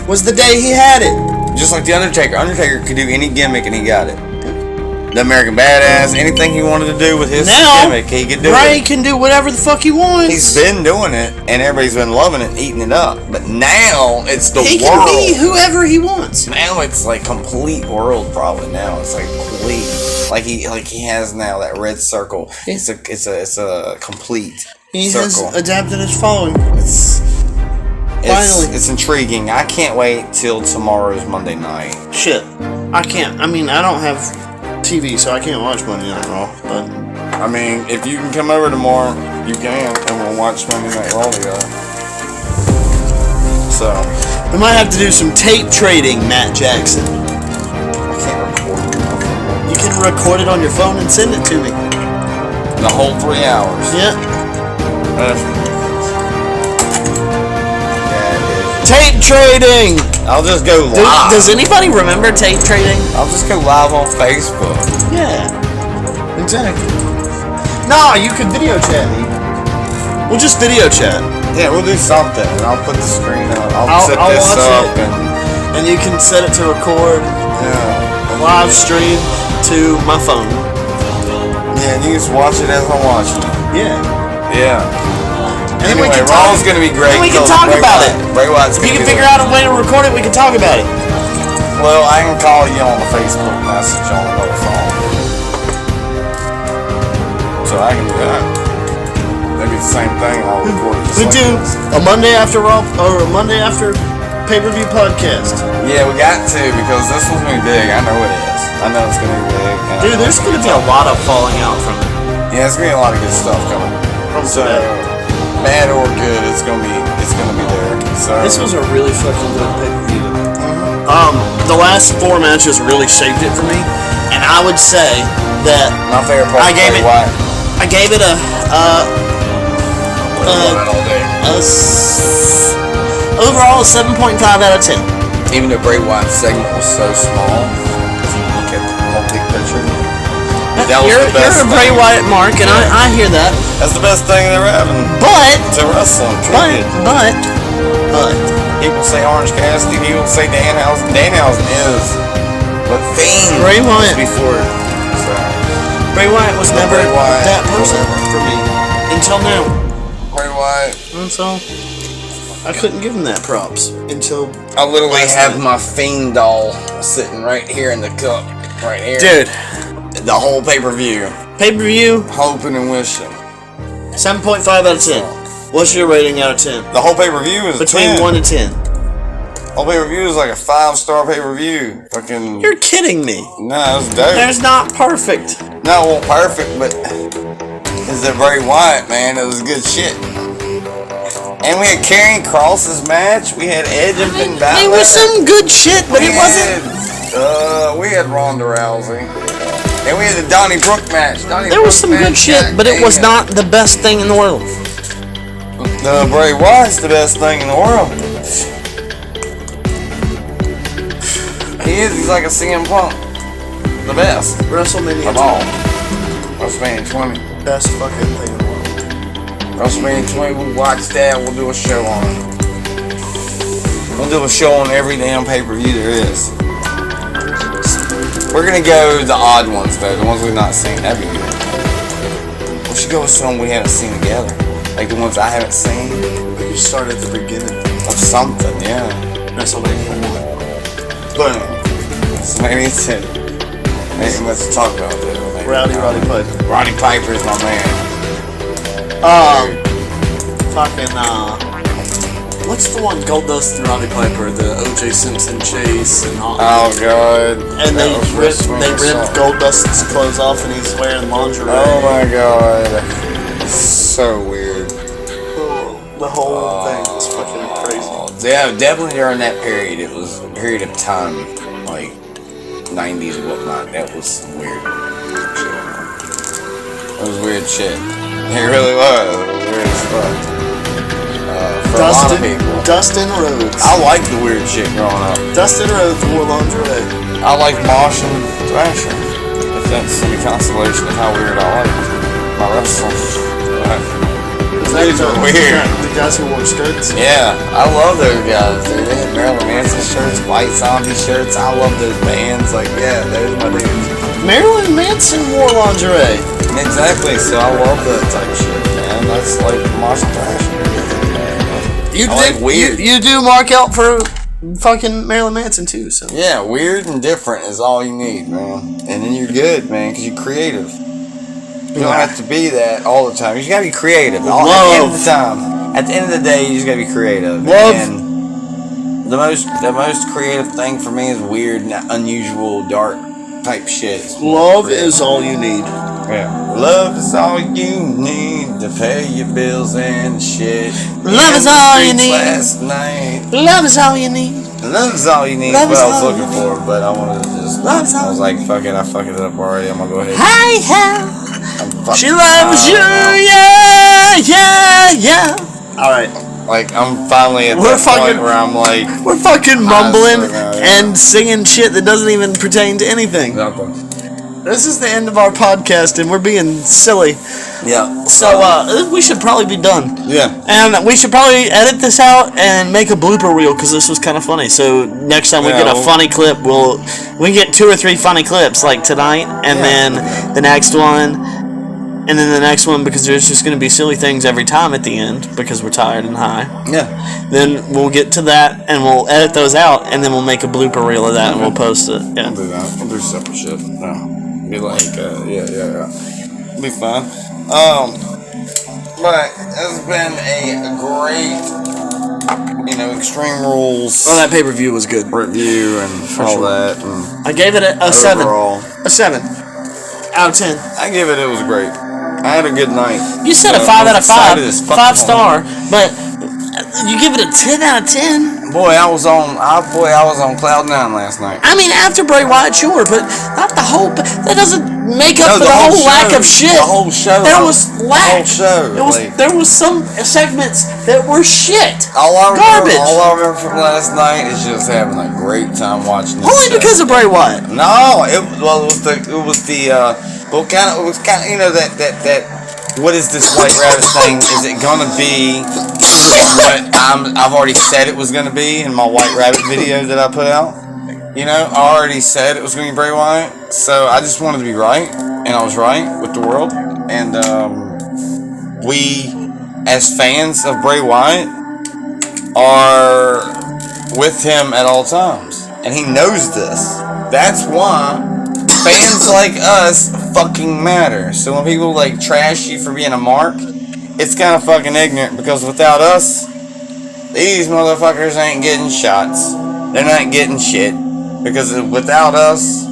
was the day he had it. Just like the Undertaker. Undertaker could do any gimmick and he got it. The American Badass, anything he wanted to do with his gimmick, he could do it. Bray can do whatever the fuck he wants. He's been doing it, and everybody's been loving it, eating it up. But now it's the world. He can be whoever he wants. Now it's like complete world. Probably now it's like complete. Like he has now that red circle. It's a complete. He circle. has adapted his following. Finally. It's intriguing. I can't wait till tomorrow's Monday night. Shit. I can't. I mean, I don't have TV, so I can't watch Monday Night Raw. But I mean, if you can come over tomorrow, you can, and we'll watch Monday Night Raw together. So we might have to do some tape trading, Matt Jackson. I can't record it. You can record it on your phone and send it to me. The whole 3 hours. Yeah. Tape trading! I'll just go live. Does anybody remember tape trading? I'll just go live on Facebook. Yeah. Exactly. Nah, you could video chat me. We'll just video chat. Yeah, we'll do something. And I'll put the screen up. I'll set this up. And you can set it to record. Yeah. Live stream to my phone. Yeah, and you just watch it as I'm watching it. Yeah. And anyway, Raw's gonna be great. And we can talk about it. Bray Wyatt's if you can figure out a way to record it, we can talk about it. Well, I can call you on the Facebook message on another phone. So I can do that. Maybe it's the same thing. I'll record it. We do a Monday after Raw or a Monday after pay-per-view podcast. Yeah, we got to because this one's gonna be big. I know it is. I know it's gonna be big. Dude, there's gonna be a lot of falling out from it. Yeah, there's gonna be a lot of good stuff coming. So bad or good, it's gonna be there. So this was a really fucking good pay-per-view. The last 4 matches really shaped it for me, and I would say that my favorite part. I gave it a overall a 7.5 out of 10. Even though Bray Wyatt's segment was so small, if you look at the whole big picture. You're a Bray Wyatt mark, and I hear that. That's the best thing that ever happened. But to wrestling. But people say Orange Cassidy. People say Danhausen. Danhausen is what Fiend Bray Wyatt before. So Bray Wyatt was never that person for me until now. Bray Wyatt. And so I couldn't give him that props until I literally have my Fiend doll sitting right here in the cup, right here, dude. The whole pay-per-view. Hoping and wishing. 7.5 out of 10. What's your rating out of 10? The whole pay-per-view is between 10. 1 and 10. Whole pay-per-view is like a 5-star pay-per-view. Fucking. You're kidding me. No, it's dope. It's not perfect. No, it wasn't perfect, but it's a Bray Wyatt, man. It was good shit. And we had Karrion Kross's match. We had Edge and Finn Balor. It was some good shit, but it wasn't. We had Ronda Rousey. And we had the Donnie Brooke match. There was some good shit, but it was not the best thing in the world. Bray Wyatt's the best thing in the world. He is. He's like a CM Punk. The best. WrestleMania of all. WrestleMania 20. Best fucking thing in the world. WrestleMania 20, we'll watch that, we'll do a show on it. We'll do a show on every damn pay-per-view there is. We're gonna go the odd ones though, the ones we've not seen. That'd be good. We should go with some we haven't seen together. Like the ones I haven't seen. We could start at the beginning. Of something, yeah. WrestleMania 1. Boom. So maybe it's it. Maybe let's talk about that. Roddy Piper. Roddy Piper is my man. What's the one? Goldust and Roddy Piper, the O.J. Simpson chase and all. Oh god. And they ripped Goldust's clothes off and he's wearing lingerie. Oh my god. So weird. The whole thing was fucking crazy. Yeah, definitely during that period, it was a period of time, like 90s and whatnot. That was weird. It was weird shit. It really was. It was weird as fuck. For a lot of people. Dustin Rhodes. I liked the weird shit growing up. Dustin Rhodes wore lingerie. I liked Mosh and Thrasher. If that's any consolation of how weird I liked my wrestling. These are weird. The guys who wore skirts. Yeah, I love those guys. Dude. They had Marilyn Manson shirts, White Zombie shirts. I love those bands. Like, yeah, those are my dudes. Marilyn Manson wore lingerie. Exactly, so I love that type of shit, man. That's like Mosh and Thrasher. Weird. You do mark out for fucking Marilyn Manson too, so. Yeah, weird and different is all you need, man. And then you're good, man, because you're creative. You don't have to be that all the time. You just gotta be creative. At the end of the time. At the end of the day, you just gotta be creative. Love. And the most creative thing for me is weird and unusual, dark type shit. Love is all you need. Yeah. Love is all you need to pay your bills and shit. Love is all you need. Last night. Love is all you need. Love is all you need. That's what I was looking for, but I wanted to just. I was like, fuck it, I fucked it up already. I'm gonna go ahead. Hi, she loves you, yeah. All right. Like I'm finally at that point where I'm like, we're fucking mumbling and singing shit that doesn't even pertain to anything. Nothing. This is the end of our podcast, and we're being silly. Yeah. So we should probably be done. Yeah. And we should probably edit this out and make a blooper reel because this was kind of funny. So next time we get a funny clip, we get 2 or 3 funny clips like tonight, and then the next one, and then the next one because there's just going to be silly things every time at the end because we're tired and high. Yeah. Then we'll get to that and we'll edit those out, and then we'll make a blooper reel of that and we'll post it. Yeah. We'll do that. We'll do separate shit. No. Be like, yeah. Be fine. But it's been a great, Extreme Rules. Oh, that pay-per-view was good. Review and all that. And I gave it a 7. A 7 out of 10. I give it. It was great. I had a good night. You said a 5 out of 5. 5 star, but you give it a 10 out of 10. Boy, I was on cloud 9 last night. I mean, after Bray Wyatt, sure, but not the whole. That doesn't make up for the whole lack of shit. The whole show. There was lack. The whole show. There was some segments that were shit. Garbage. All I remember from last night is just having a great time watching this Only because of Bray Wyatt. No, it was the what is this White Rabbit thing? Is it gonna be what I've already said it was gonna be in my White Rabbit video that I put out? I already said it was gonna be Bray Wyatt, so I just wanted to be right, and I was right with the world. And we, as fans of Bray Wyatt, are with him at all times, and he knows this. That's why fans like us fucking matter. So when people trash you for being a mark, it's kind of fucking ignorant because without us, these motherfuckers ain't getting shots. They're not getting shit because without us,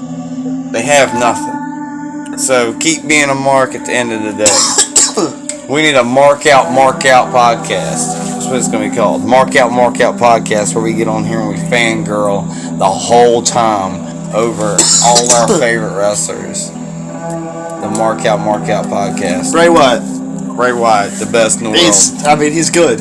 they have nothing. So keep being a mark at the end of the day. We need a mark out podcast. That's what it's gonna be called. Mark out podcast, where we get on here and we fangirl the whole time over all our favorite wrestlers. The Mark Out podcast. Bray Wyatt. Bray Wyatt, the best in the world. He's good.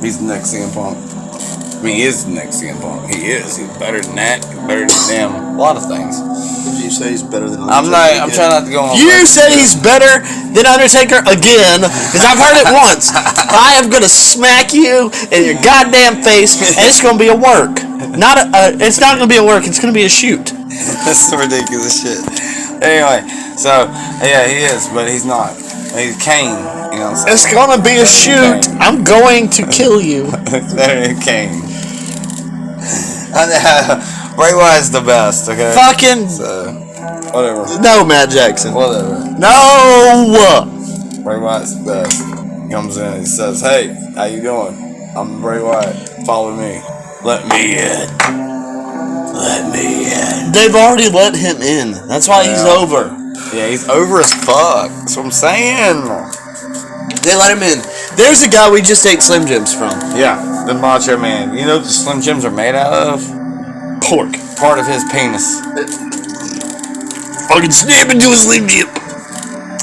He's the next CM Punk. I mean, he is the next CM Punk. He is. He's better than that. He's better than them. A lot of things. Did you say he's better than I'm trying not to go on. You say he's better than Undertaker again, because I've heard it once. I am gonna smack you in your goddamn face, and it's gonna be a work. It's not gonna be a work. It's gonna be a shoot. That's some ridiculous shit. Anyway, so yeah, he is, but he's not. He's Kane. You know what I'm saying? It's gonna be a shoot. I'm going to kill you. It's better than Kane. Bray Wyatt's the best. Okay. Fucking. So, whatever. No, Matt Jackson. Whatever. No. Bray Wyatt's the best. He comes in and he says, "Hey, how you doing? I'm Bray Wyatt. Follow me. Let me in. Let me in." They've already let him in. That's why he's over. Yeah, he's over as fuck. That's what I'm saying. They let him in. There's a guy we just ate Slim Jims from. Yeah, the Macho Man. You know what the Slim Jims are made out of? Pork. Part of his penis. Fucking snap into a Slim Jim.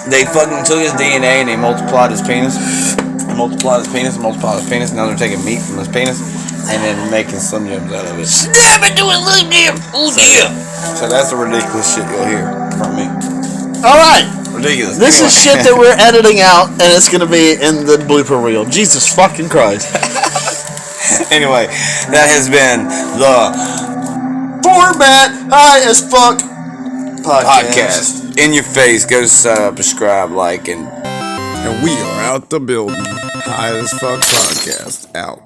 They fucking took his DNA and they multiplied his penis. Multiplied his penis and multiplied his penis. Now they're taking meat from his penis and then making Slim Jims out of it. Snap into a Slim Jim. Oh, yeah. So that's the ridiculous shit you'll hear from me. Alright. Ridiculous. This is shit that we're editing out and it's gonna be in the blooper reel. Jesus fucking Christ. Anyway, that has been the Format High as Fuck podcast. In your face. Go subscribe, like, and we are out the building. High as Fuck podcast. Out.